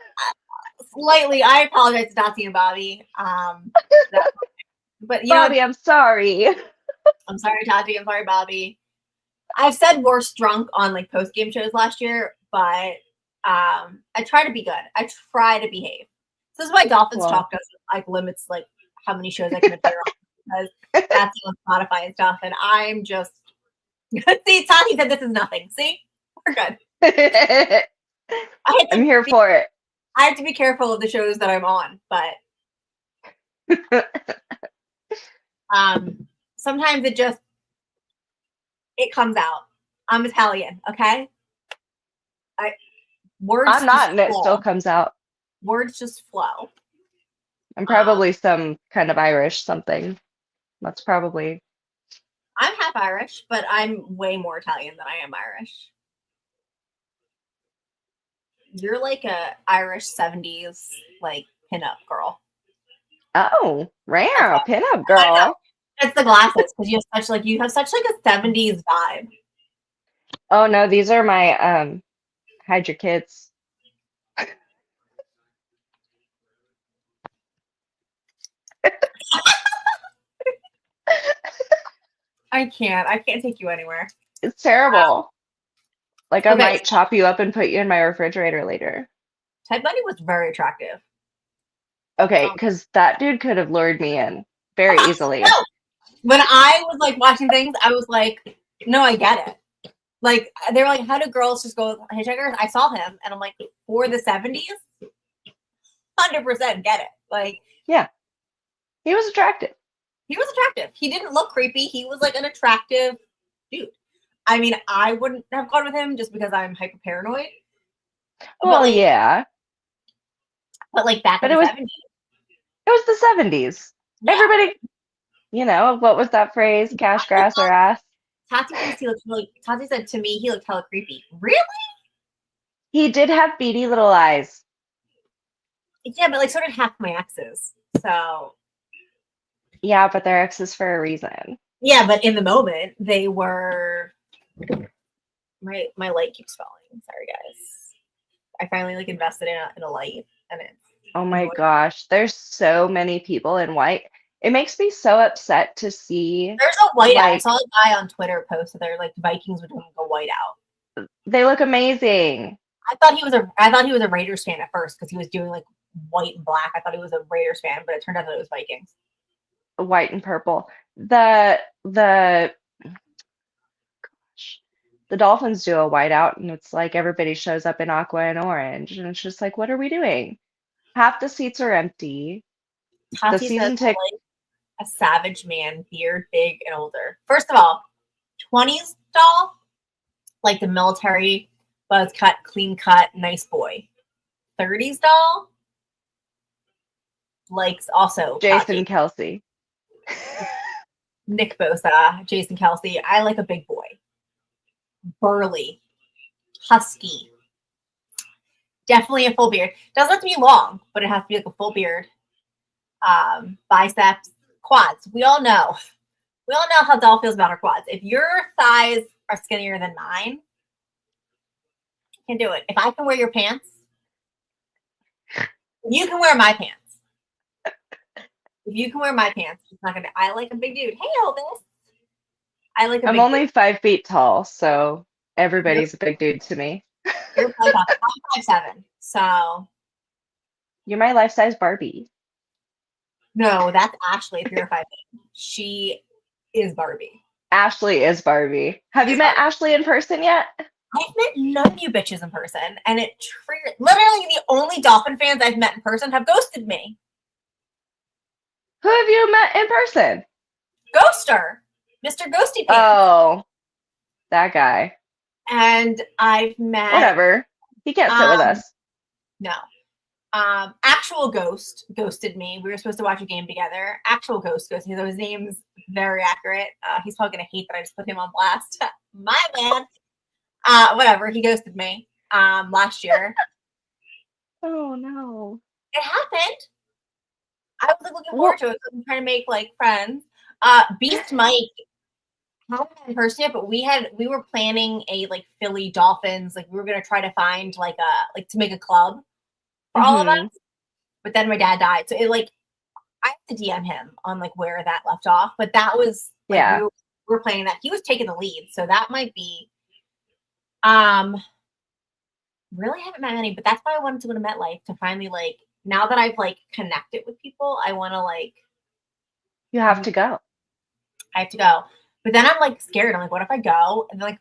[SPEAKER 1] Slightly, I apologize to Dottie and Bobby. But you
[SPEAKER 3] Bobby,
[SPEAKER 1] know,
[SPEAKER 3] I'm sorry.
[SPEAKER 1] I'm sorry, Tati. I'm sorry, Bobby. I've said worse drunk on like post game shows last year, but I try to be good. I try to behave. This is why Dolphins
[SPEAKER 3] Well.
[SPEAKER 1] Talk doesn't like limits like how many shows I can appear on because that's on Spotify and stuff. And I'm just see, Tati said this is nothing. See, we're good.
[SPEAKER 3] I'm here for it.
[SPEAKER 1] I have to be careful of the shows that I'm on, but sometimes it comes out. I'm Italian, okay? Words
[SPEAKER 3] I'm not,
[SPEAKER 1] just
[SPEAKER 3] and it
[SPEAKER 1] flow.
[SPEAKER 3] still comes out.
[SPEAKER 1] Words just flow.
[SPEAKER 3] I'm probably some kind of Irish something. That's probably.
[SPEAKER 1] I'm half Irish, but I'm way more Italian than I am Irish. You're like a Irish 70s like pinup girl.
[SPEAKER 3] Oh, rare pinup
[SPEAKER 1] I know.
[SPEAKER 3] girl.
[SPEAKER 1] It's the glasses because you have such like a 70s vibe.
[SPEAKER 3] Oh no, these are my hide your kids.
[SPEAKER 1] I can't take you anywhere.
[SPEAKER 3] It's terrible. Like I
[SPEAKER 1] Okay.
[SPEAKER 3] might chop you up and put you in my refrigerator later.
[SPEAKER 1] Ted Bundy was very attractive.
[SPEAKER 3] Okay,
[SPEAKER 1] So,
[SPEAKER 3] because that dude could have lured me in very easily.
[SPEAKER 1] no. When I was like watching things, I was like, no, I get it. Like they were like, how do girls just go with hitchhikers? I saw him, and I'm like, for the 70s, 100% get it. Like
[SPEAKER 3] Yeah, he was attractive.
[SPEAKER 1] he was attractive. He didn't look creepy. He was like an attractive dude. I mean, I wouldn't have gone with him just because I'm hyper paranoid. But
[SPEAKER 3] Well,
[SPEAKER 1] like,
[SPEAKER 3] yeah,
[SPEAKER 1] back in
[SPEAKER 3] but
[SPEAKER 1] the
[SPEAKER 3] it was
[SPEAKER 1] 70s,
[SPEAKER 3] the 70s.
[SPEAKER 1] yeah.
[SPEAKER 3] Everybody, what was that phrase? Cash, grass, or ass?
[SPEAKER 1] Tati thinks he looks really. Tati said to me he looked hella creepy. Really?
[SPEAKER 3] He did have beady little eyes.
[SPEAKER 1] Yeah, but like so did half my exes. So
[SPEAKER 3] Yeah, but they're exes for a reason.
[SPEAKER 1] yeah, but in the moment they were. My light keeps falling. Sorry, guys. I finally like invested in a light, and it's
[SPEAKER 3] Oh my
[SPEAKER 1] annoying.
[SPEAKER 3] gosh, there's so many people in white. It makes me so upset to see,
[SPEAKER 1] There's a whiteout. I
[SPEAKER 3] like,
[SPEAKER 1] saw a guy on Twitter post that they're like Vikings were doing a whiteout.
[SPEAKER 3] they look amazing.
[SPEAKER 1] I thought he was a Raiders fan at first because he was doing like white and black. I thought he was a Raiders fan, but it turned out that it was Vikings.
[SPEAKER 3] White and purple. The the Dolphins do a whiteout, and it's like everybody shows up in aqua and orange, and it's just like, what are we doing? Half the seats are empty. The
[SPEAKER 1] Tati says
[SPEAKER 3] season ticket.
[SPEAKER 1] like a savage man, beard, big and older. First of all, 20s doll, like the military, buzz cut, clean cut, nice boy. 30s doll, likes also
[SPEAKER 3] Jason
[SPEAKER 1] Tati.
[SPEAKER 3] Kelsey.
[SPEAKER 1] Nick Bosa, Jason Kelsey. I like a big boy. Burly, husky. Definitely a full beard. Doesn't have to be long, but it has to be like a full beard. Biceps, quads. We all know how Doll feels about her quads. If your thighs are skinnier than mine, I can do it. If I can wear your pants, you can wear my pants. If you can wear my pants, it's not gonna. I like a big dude. Hey, Elvis. I like a
[SPEAKER 3] I'm
[SPEAKER 1] big
[SPEAKER 3] only
[SPEAKER 1] dude.
[SPEAKER 3] 5 feet tall, so everybody's a big dude to me.
[SPEAKER 1] You're 5'7". So
[SPEAKER 3] You're my life-size Barbie.
[SPEAKER 1] no, that's Ashley. If you're 5'8", she is Barbie.
[SPEAKER 3] Ashley is Barbie. Have you met Ashley in person yet?
[SPEAKER 1] I've met none of you bitches in person, and it triggered. Literally, the only Dolphin fans I've met in person have ghosted me.
[SPEAKER 3] Who have you met in person?
[SPEAKER 1] Ghoster, Mr. Ghosty Pants.
[SPEAKER 3] Oh, that guy.
[SPEAKER 1] And I've met
[SPEAKER 3] Whatever. He can't sit with us.
[SPEAKER 1] No. Actual Ghost ghosted me. We were supposed to watch a game together. Actual Ghost ghosted me. So his name's very accurate. He's probably gonna hate that I just put him on blast. My man. Whatever. He ghosted me last year.
[SPEAKER 3] Oh no.
[SPEAKER 1] It happened. I was like looking forward to it. So I'm trying to make like friends. Beast Mike haven't met in person yet, but we were planning a like Philly Dolphins. Like we were gonna try to find like to make a club for all of us. But then my dad died, so it like I have to DM him on like where that left off. But that was like,
[SPEAKER 3] Yeah.
[SPEAKER 1] we were planning that. He was taking the lead, so that might be. Really haven't met many, but that's why I wanted to go to MetLife to finally like. Now that I've like connected with people, I want to like.
[SPEAKER 3] You have to go.
[SPEAKER 1] I have to go, but then I'm like scared. I'm like, what if I go and then like,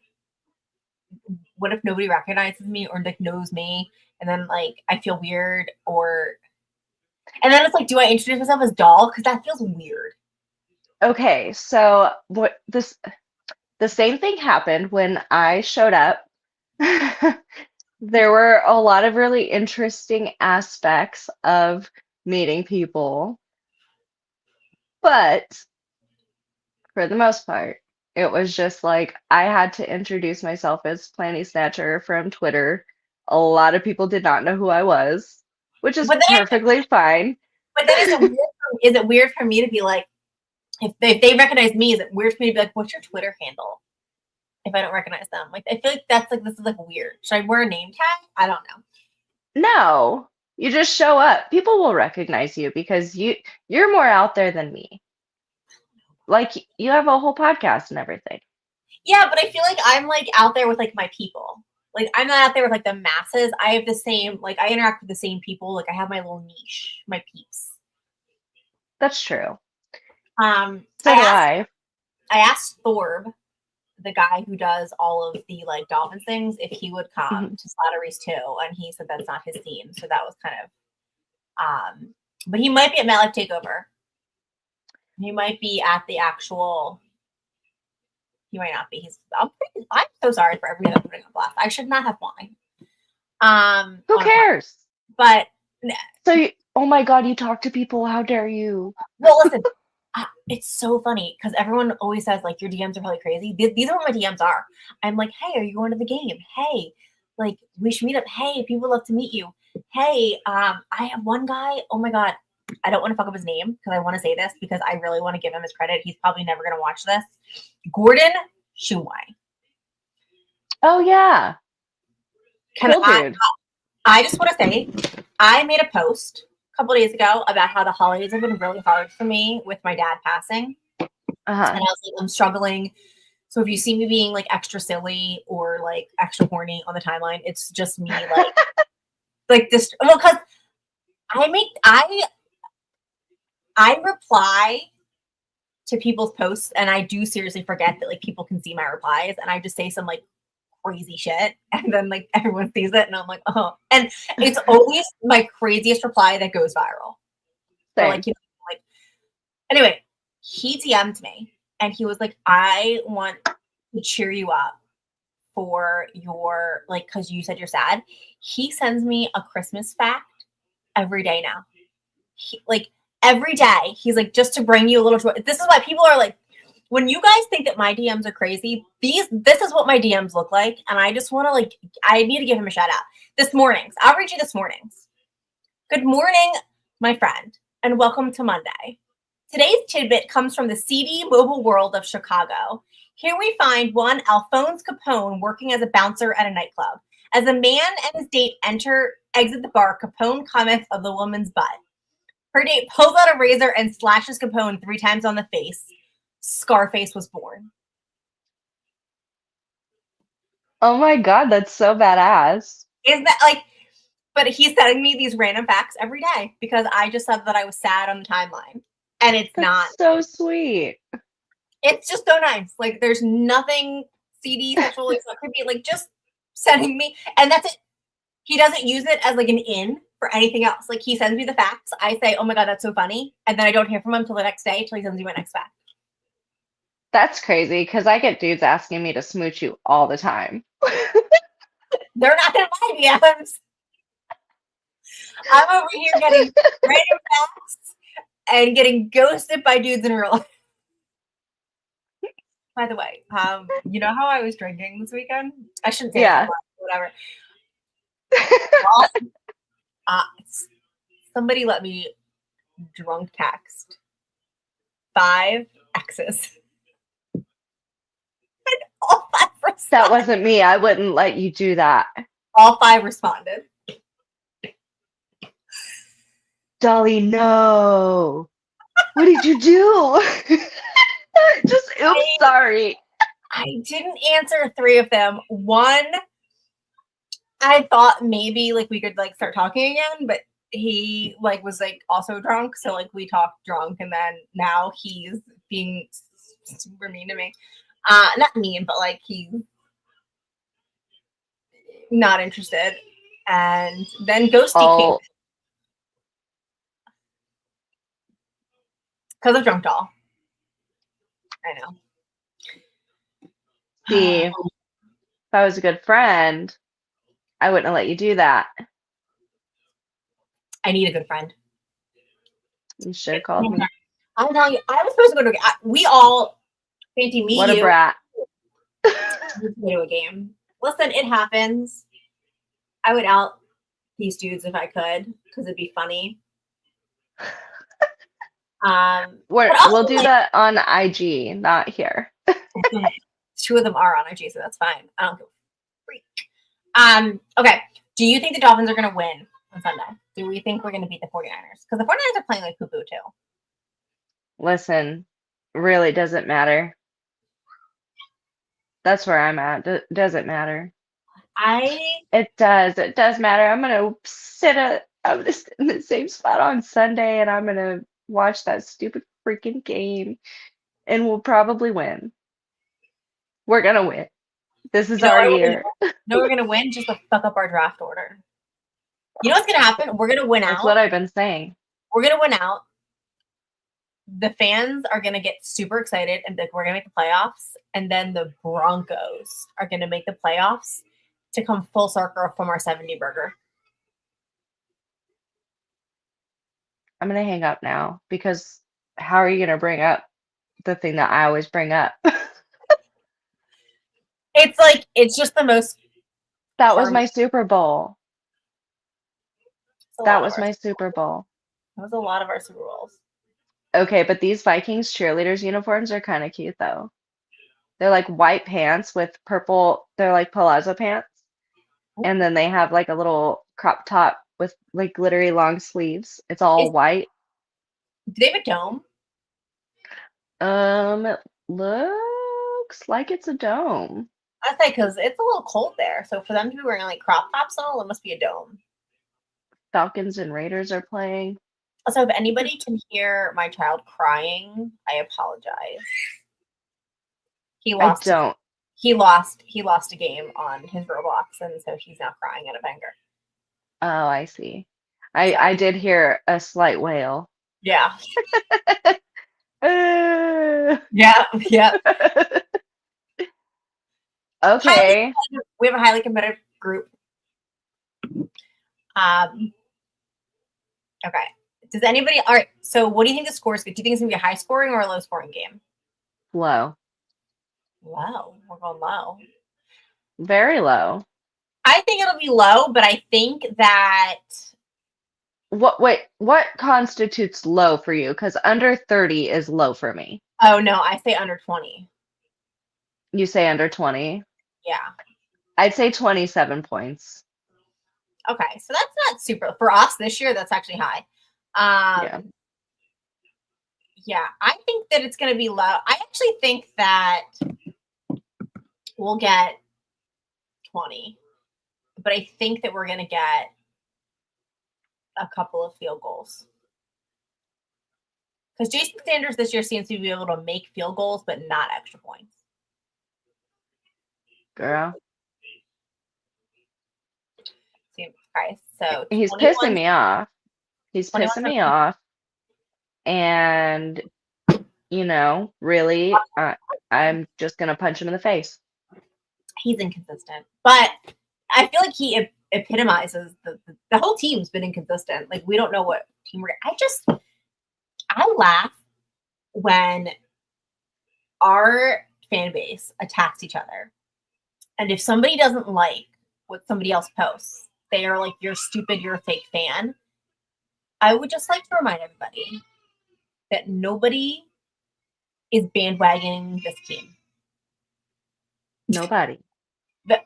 [SPEAKER 1] what if nobody recognizes me or like knows me, and then like I feel weird, and then it's like, do I introduce myself as Doll? Because that feels weird.
[SPEAKER 3] Okay, so the same thing happened when I showed up. There were a lot of really interesting aspects of meeting people, but for the most part, it was just like I had to introduce myself as Planty Snatcher from Twitter. A lot of people did not know who I was, which is
[SPEAKER 1] But then,
[SPEAKER 3] perfectly fine.
[SPEAKER 1] but then is it weird for me to be like, if they recognize me, is it weird for me to be like, what's your Twitter handle? If I don't recognize them, like I feel like that's like this is like weird. Should I wear a name tag? I don't know.
[SPEAKER 3] No, you just show up. People will recognize you because you're more out there than me. Like you have a whole podcast and everything.
[SPEAKER 1] Yeah, but I feel like I'm like out there with like my people. like I'm not out there with like the masses. I have the same, like I interact with the same people. Like I have my little niche, my peeps.
[SPEAKER 3] That's true.
[SPEAKER 1] Um,
[SPEAKER 3] So
[SPEAKER 1] I
[SPEAKER 3] do
[SPEAKER 1] asked
[SPEAKER 3] I.
[SPEAKER 1] I asked Thorb, the guy who does all of the like Dolphins things, if he would come
[SPEAKER 3] Mhm.
[SPEAKER 1] to Slattery's too, and he said that's not his team. So that was kind of but he might be at MetLife Takeover. He might be at the actual. He might not be. I'm so sorry for everything I'm putting up last. I should not have wine.
[SPEAKER 3] Who
[SPEAKER 1] On a pod.
[SPEAKER 3] cares?
[SPEAKER 1] But
[SPEAKER 3] So, oh my God, you talk to people. How dare you?
[SPEAKER 1] well, listen, it's so funny because everyone always says like your DMs are probably crazy. These are what my DMs are. I'm like, hey, are you going to the game? Hey, like we should meet up. Hey, people would love to meet you. Hey, I have one guy. Oh my God, I don't want to fuck up his name because I want to say this because I really want to give him his credit. He's probably never going to watch this. Gordon Shumway.
[SPEAKER 3] Oh yeah,
[SPEAKER 1] Can
[SPEAKER 3] cool dude.
[SPEAKER 1] I just want to say, I made a post a couple days ago about how the holidays have been really hard for me with my dad passing. And I was like, I'm struggling. So if you see me being like extra silly or like extra horny on the timeline, it's just me like this. Well, because I reply to people's posts and I do seriously forget that like people can see my replies and I just say some like crazy shit and then like everyone sees it and I'm like, oh, and it's always my craziest reply that goes viral. So, like, like anyway, he DM'd me and he was like, I want to cheer you up for your like because you said you're sad. He sends me a Christmas fact every day now. Like every day, he's like, just to bring you a little joy. This is why people are like, when you guys think that my DMs are crazy, this is what my DMs look like. And I just want to like, I need to give him a shout out. This morning's, I'll read you this morning's. Good morning, my friend, and welcome to Monday. Today's tidbit comes from the seedy mobile world of Chicago. Here we find one Alphonse Capone working as a bouncer at a nightclub. As a man and his date exit the bar, Capone comments on the woman's butt. Her date pulls out a razor and slashes Capone 3 times on the face. Scarface was born.
[SPEAKER 3] Oh my God, that's so badass.
[SPEAKER 1] Isn't that like, but he's sending me these random facts every day because I just said that I was sad on the timeline. And it's not.
[SPEAKER 3] So sweet.
[SPEAKER 1] It's just so nice. Like there's nothing seedy, sexual, it's not creepy. Like just sending me, and that's it. He doesn't use it as like an in for anything else. Like he sends me the facts. I say, oh my God, that's so funny. And then I don't hear from him until the next day until he sends me my next fact.
[SPEAKER 3] That's crazy because I get dudes asking me to smooch you all the time.
[SPEAKER 1] They're not in my DMs. I'm over here getting random facts and getting ghosted by dudes in real life. By the way, you know how I was drinking this weekend? I shouldn't say
[SPEAKER 3] Yeah.
[SPEAKER 1] whatever. Somebody let me drunk text 5 exes. And all 5 responded.
[SPEAKER 3] That wasn't me. I wouldn't let you do that.
[SPEAKER 1] All 5 responded.
[SPEAKER 3] Dolly, no. What did you do? Just, oops, sorry.
[SPEAKER 1] I didn't answer 3 of them. One, I thought maybe like we could like start talking again, but he like was like also drunk, so like we talked drunk, and then now he's being super mean to me. Not mean, but like he's not interested. And then Ghosty came because of Drunk Doll. I know.
[SPEAKER 3] See, if I was a good friend, I wouldn't have let you do that.
[SPEAKER 1] I need a good friend.
[SPEAKER 3] You should have called me.
[SPEAKER 1] I'm telling you, I was supposed to go to we all, Planty, me,
[SPEAKER 3] What
[SPEAKER 1] you,
[SPEAKER 3] a brat.
[SPEAKER 1] go to a game. Listen, it happens. I would out these dudes if I could because it'd be funny.
[SPEAKER 3] We'll do that on IG, not here.
[SPEAKER 1] 2 of them are on IG, so that's fine. I don't give a freak. Okay. Do you think the Dolphins are going to win on Sunday? Do we think we're going to beat the 49ers? Because the 49ers are playing like poo-poo too.
[SPEAKER 3] Listen, really doesn't matter. That's where I'm at. Doesn't matter. It does. It does matter. I'm gonna sit in the same spot on Sunday and I'm gonna watch that stupid freaking game and we'll probably win. We're gonna win. This is
[SPEAKER 1] You know
[SPEAKER 3] our
[SPEAKER 1] what we're gonna,
[SPEAKER 3] year.
[SPEAKER 1] we're gonna win just to fuck up our draft order. You know what's gonna happen? We're gonna win
[SPEAKER 3] That's
[SPEAKER 1] out.
[SPEAKER 3] what I've been saying.
[SPEAKER 1] We're gonna win out. The fans are gonna get super excited and we're gonna make the playoffs, and then the Broncos are gonna make the playoffs to come full circle from our 70 burger.
[SPEAKER 3] I'm gonna hang up now because how are you gonna bring up the thing that I always bring up?
[SPEAKER 1] It's like it's just the most.
[SPEAKER 3] That was my Super Bowl.
[SPEAKER 1] That
[SPEAKER 3] That was my Super Bowl.
[SPEAKER 1] That was a lot of our Super Bowls.
[SPEAKER 3] Okay, but these Vikings cheerleaders uniforms are kind of cute though. They're like white pants with purple, they're like palazzo pants. And then they have like a little crop top with like glittery long sleeves. It's all white.
[SPEAKER 1] Do they have a dome?
[SPEAKER 3] It looks like it's a dome.
[SPEAKER 1] I say because it's a little cold there, so for them to be wearing like crop tops and all, it must be a dome.
[SPEAKER 3] Falcons and Raiders are playing.
[SPEAKER 1] Also, if anybody can hear my child crying, I apologize. He lost.
[SPEAKER 3] I don't.
[SPEAKER 1] He lost a game on his Roblox, and so he's now crying out of anger.
[SPEAKER 3] Oh, I see. I did hear a slight wail.
[SPEAKER 1] Yeah.
[SPEAKER 3] Uh,
[SPEAKER 1] Yeah.
[SPEAKER 3] Okay.
[SPEAKER 1] We have a highly competitive group. Okay. Does anybody? All right. So, what do you think the score is? Do you think it's gonna be a high scoring or a low scoring game?
[SPEAKER 3] Low.
[SPEAKER 1] Low. We're going low.
[SPEAKER 3] Very low.
[SPEAKER 1] I think it'll be low, but I think that
[SPEAKER 3] What constitutes low for you? Because under 30 is low for me.
[SPEAKER 1] oh no, I say under 20.
[SPEAKER 3] You say under 20?
[SPEAKER 1] Yeah.
[SPEAKER 3] I'd say 27 points.
[SPEAKER 1] Okay, so that's not super for us this year. That's actually high. Yeah, I think that it's going to be low. I actually think that we'll get 20, but I think that we're going to get a couple of field goals. Because Jason Sanders this year seems to be able to make field goals, but not extra points.
[SPEAKER 3] Girl.
[SPEAKER 1] Okay, so
[SPEAKER 3] he's pissing me off. He's pissing me off. And, really, I'm just going to punch him in the face.
[SPEAKER 1] He's inconsistent. But I feel like he epitomizes the whole team's been inconsistent. Like, we don't know what team we're I laugh when our fan base attacks each other. And if somebody doesn't like what somebody else posts, they are like, you're stupid, you're a fake fan. I would just like to remind everybody that nobody is bandwagoning this team.
[SPEAKER 3] Nobody.
[SPEAKER 1] That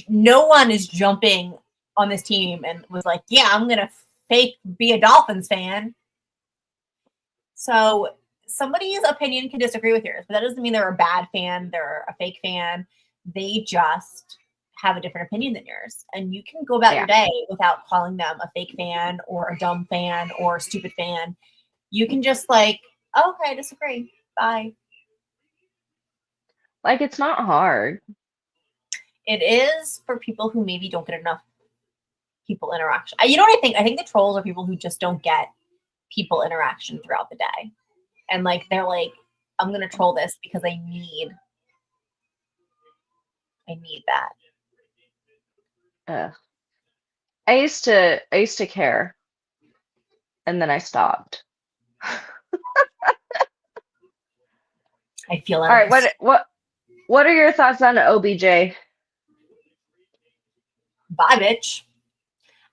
[SPEAKER 1] no one is jumping on this team and was like, yeah, I'm going to be a Dolphins fan. So somebody's opinion can disagree with yours, but that doesn't mean they're a bad fan. They're a fake fan. They just have a different opinion than yours. And you can go about your day without calling them a fake fan or a dumb fan or a stupid fan. You can just okay, I disagree. Bye.
[SPEAKER 3] Like, it's not hard.
[SPEAKER 1] It is for people who maybe don't get enough people interaction. You know what I think? I think the trolls are people who just don't get people interaction throughout the day. And they're like, I'm going to troll this because I need that.
[SPEAKER 3] I used to care, and then I stopped.
[SPEAKER 1] I feel
[SPEAKER 3] all right. What are your thoughts on OBJ?
[SPEAKER 1] Bye, bitch.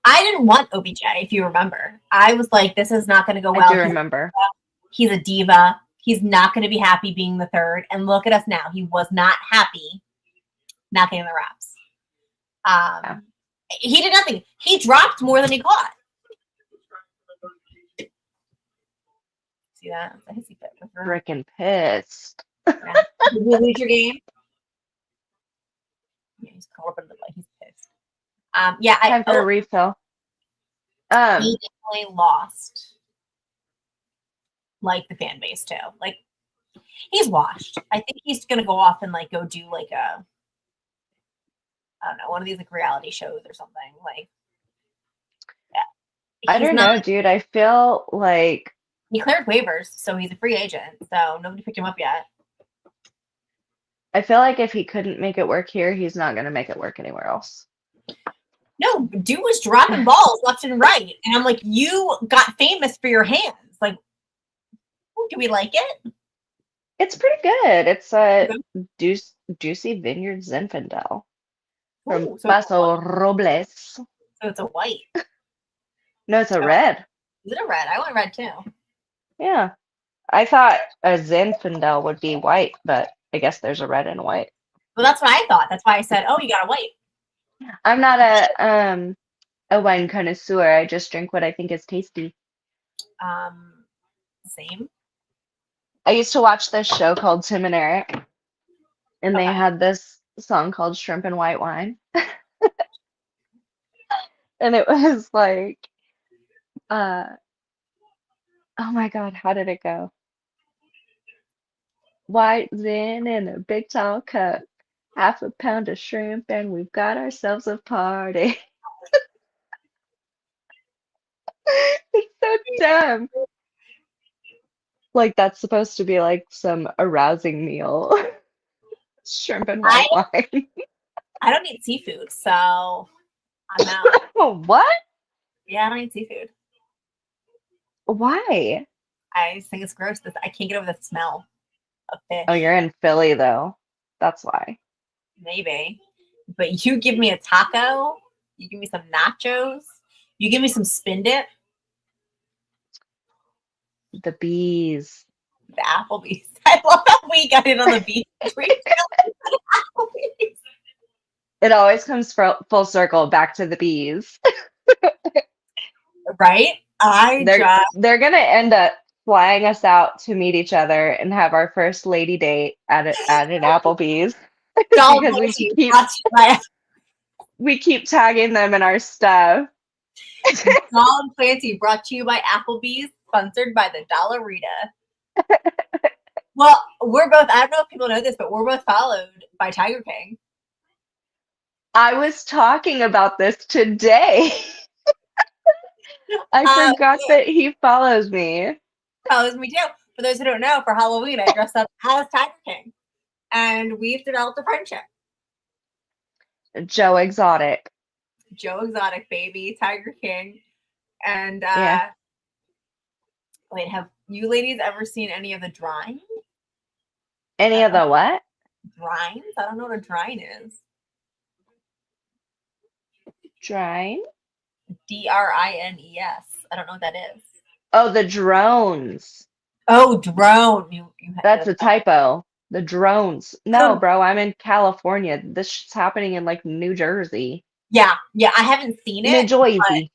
[SPEAKER 1] I didn't want OBJ, if you remember. I was like, this is not going to go well.
[SPEAKER 3] I do remember.
[SPEAKER 1] He's a diva. He's not going to be happy being the third. And look at us now. He was not happy not getting the reps. He did nothing. He dropped more than he caught. See that? That's a hissy fit.
[SPEAKER 3] Freaking pissed.
[SPEAKER 1] Yeah. Did we lose your game? Yeah, He's curled up in the light. He's pissed. Yeah,
[SPEAKER 3] Time for a refill.
[SPEAKER 1] he definitely lost like the fan base too. Like he's washed. I think he's gonna go off and like go do like a I don't know, one of these like reality shows or something. Like yeah.
[SPEAKER 3] I don't know, dude. I feel like
[SPEAKER 1] He cleared waivers, so he's a free agent. So nobody picked him up yet.
[SPEAKER 3] if he couldn't make it work here, he's not gonna make it work anywhere else.
[SPEAKER 1] No, dude was dropping balls left and right. And I'm like, you got famous for your hands. Like, do we like it?
[SPEAKER 3] It's pretty good. It's a Juicy Vineyard Zinfandel from
[SPEAKER 1] Ooh, so
[SPEAKER 3] Paso Robles.
[SPEAKER 1] So it's a white.
[SPEAKER 3] No, it's a red.
[SPEAKER 1] Is it a red? I want red too.
[SPEAKER 3] Yeah. I thought a Zinfandel would be white, but I guess there's a red and a white.
[SPEAKER 1] Well, that's what I thought. That's why I said, oh, you got a white.
[SPEAKER 3] I'm not a wine connoisseur. I just drink what I think is tasty.
[SPEAKER 1] Same.
[SPEAKER 3] I used to watch this show called Tim and Eric, and they
[SPEAKER 1] Okay.
[SPEAKER 3] had this song called Shrimp and White Wine. And it was like, oh my God, how did it go? White Zin in a big tall cup, half a pound of shrimp, and we've got ourselves a party. It's so dumb. Like that's supposed to be like some arousing meal. Shrimp and white wine.
[SPEAKER 1] I don't eat seafood, so I'm out.
[SPEAKER 3] What?
[SPEAKER 1] Yeah, I don't eat seafood.
[SPEAKER 3] Why?
[SPEAKER 1] I just think it's gross. I can't get over the smell of fish.
[SPEAKER 3] Oh, you're in Philly though. That's why.
[SPEAKER 1] Maybe. But you give me a taco, you give me some nachos, you give me some spin dip,
[SPEAKER 3] The bees.
[SPEAKER 1] the Applebee's. I love how we got in on the beach.
[SPEAKER 3] It always comes full circle back to the bees.
[SPEAKER 1] Right?
[SPEAKER 3] They're gonna end up flying us out to meet each other and have our first lady date at an Applebee's. Because we keep tagging them in our stuff.
[SPEAKER 1] Doll and Planty brought to you by Applebee's, sponsored by the Dollarita. Well, we're both, I don't know if people know this, but we're both followed by Tiger King.
[SPEAKER 3] I was talking about this today. I forgot that he follows me.
[SPEAKER 1] Follows me too. For those who don't know, for Halloween, I dressed up as Tiger King. And we've developed a friendship.
[SPEAKER 3] Joe Exotic.
[SPEAKER 1] Joe Exotic, baby. Tiger King. And
[SPEAKER 3] Yeah.
[SPEAKER 1] Wait, have you ladies ever seen any of the drawings?
[SPEAKER 3] Any of the what?
[SPEAKER 1] Drines? I don't know what a drine is.
[SPEAKER 3] Drine?
[SPEAKER 1] DRINES. I don't know what that is.
[SPEAKER 3] Oh, the drones.
[SPEAKER 1] Oh, drone. You
[SPEAKER 3] That's a typo. The drones. No,
[SPEAKER 1] Oh.
[SPEAKER 3] bro, I'm in California. This shit's happening in like New Jersey.
[SPEAKER 1] Yeah, I haven't seen
[SPEAKER 3] New
[SPEAKER 1] it,
[SPEAKER 3] Jersey.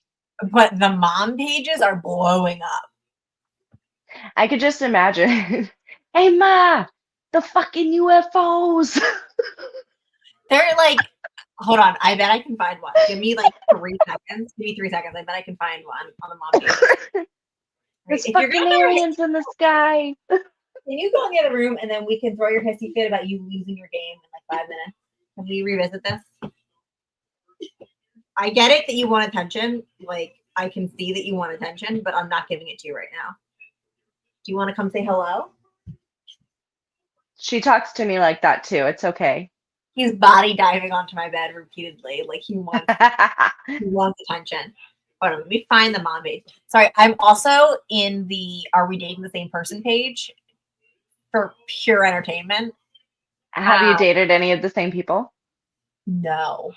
[SPEAKER 1] but the mom pages are blowing up.
[SPEAKER 3] I could just imagine. Hey, Ma, the fucking UFOs.
[SPEAKER 1] They're like, hold on, I bet I can find one. Give me like 3 seconds. Give me 3 seconds. I bet I can find one on the mom page.
[SPEAKER 3] There's
[SPEAKER 1] If you're
[SPEAKER 3] fucking
[SPEAKER 1] gonna
[SPEAKER 3] aliens in the sky.
[SPEAKER 1] Can you go in the other room and then we can throw your hissy fit about you losing your game in like 5 minutes? Can we revisit this? I get it that you want attention. Like, I can see that you want attention, but I'm not giving it to you right now. Do you want to come say hello?
[SPEAKER 3] She talks to me like that too. It's okay.
[SPEAKER 1] He's body diving onto my bed repeatedly. Like, he wants attention. Hold on, let me find the mom page. Sorry, I'm also in the Are We Dating the Same Person page for pure entertainment.
[SPEAKER 3] Have you dated any of the same people?
[SPEAKER 1] No.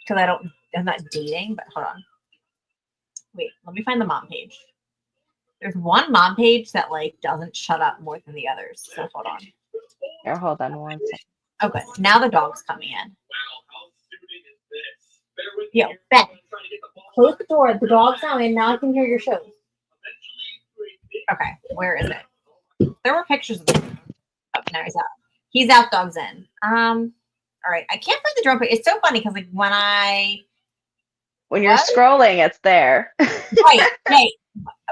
[SPEAKER 1] Because I'm not dating, but hold on. Wait, let me find the mom page. There's one mom page that like doesn't shut up more than the others. So hold on.
[SPEAKER 3] Here, hold on one second.
[SPEAKER 1] Okay, now the dog's coming in. Yo, Ben, close the door. The dog's now in. Now I can hear your shows. Okay, where is it? There were pictures of him. Oh, now he's out. He's out, dog's in. All right. I can't find the drone, but it's so funny because like
[SPEAKER 3] When you're
[SPEAKER 1] what?
[SPEAKER 3] scrolling, it's there.
[SPEAKER 1] Right.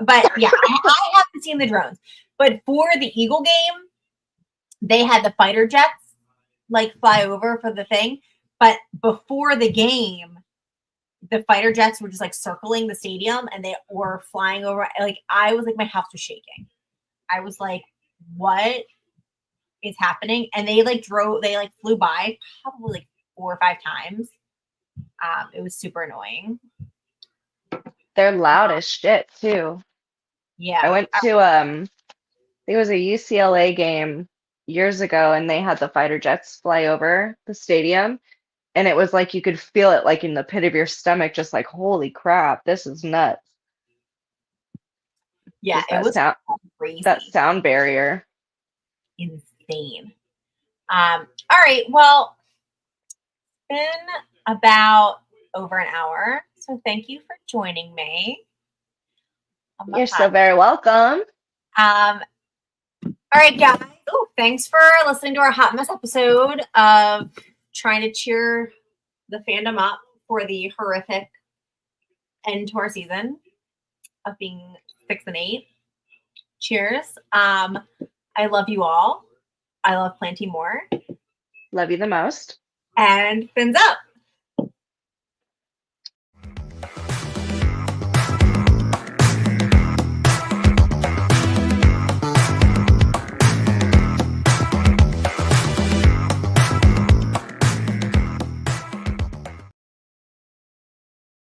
[SPEAKER 1] But yeah, I haven't seen the drones. But for the Eagle game, they had the fighter jets like fly over for the thing. But before the game, the fighter jets were just like circling the stadium and they were flying over. Like I was like, my house was shaking. I was like, what is happening? And they flew by probably like 4 or 5 times. It was super annoying.
[SPEAKER 3] They're loud as shit too.
[SPEAKER 1] Yeah.
[SPEAKER 3] I went to it was a UCLA game years ago and they had the fighter jets fly over the stadium and it was like you could feel it like in the pit of your stomach, just like, holy crap, this is nuts.
[SPEAKER 1] Yeah,
[SPEAKER 3] Just
[SPEAKER 1] it was crazy.
[SPEAKER 3] that sound barrier.
[SPEAKER 1] Insane. All right. Well, it's been about over an hour. So thank you for joining me. on my
[SPEAKER 3] You're so
[SPEAKER 1] podcast.
[SPEAKER 3] very welcome.
[SPEAKER 1] All right, guys. Oh, thanks for listening to our hot mess episode of trying to cheer the fandom up for the horrific end to our season of being 6-8. Cheers. I love you all. I love Planty more.
[SPEAKER 3] Love you the most.
[SPEAKER 1] And fins up.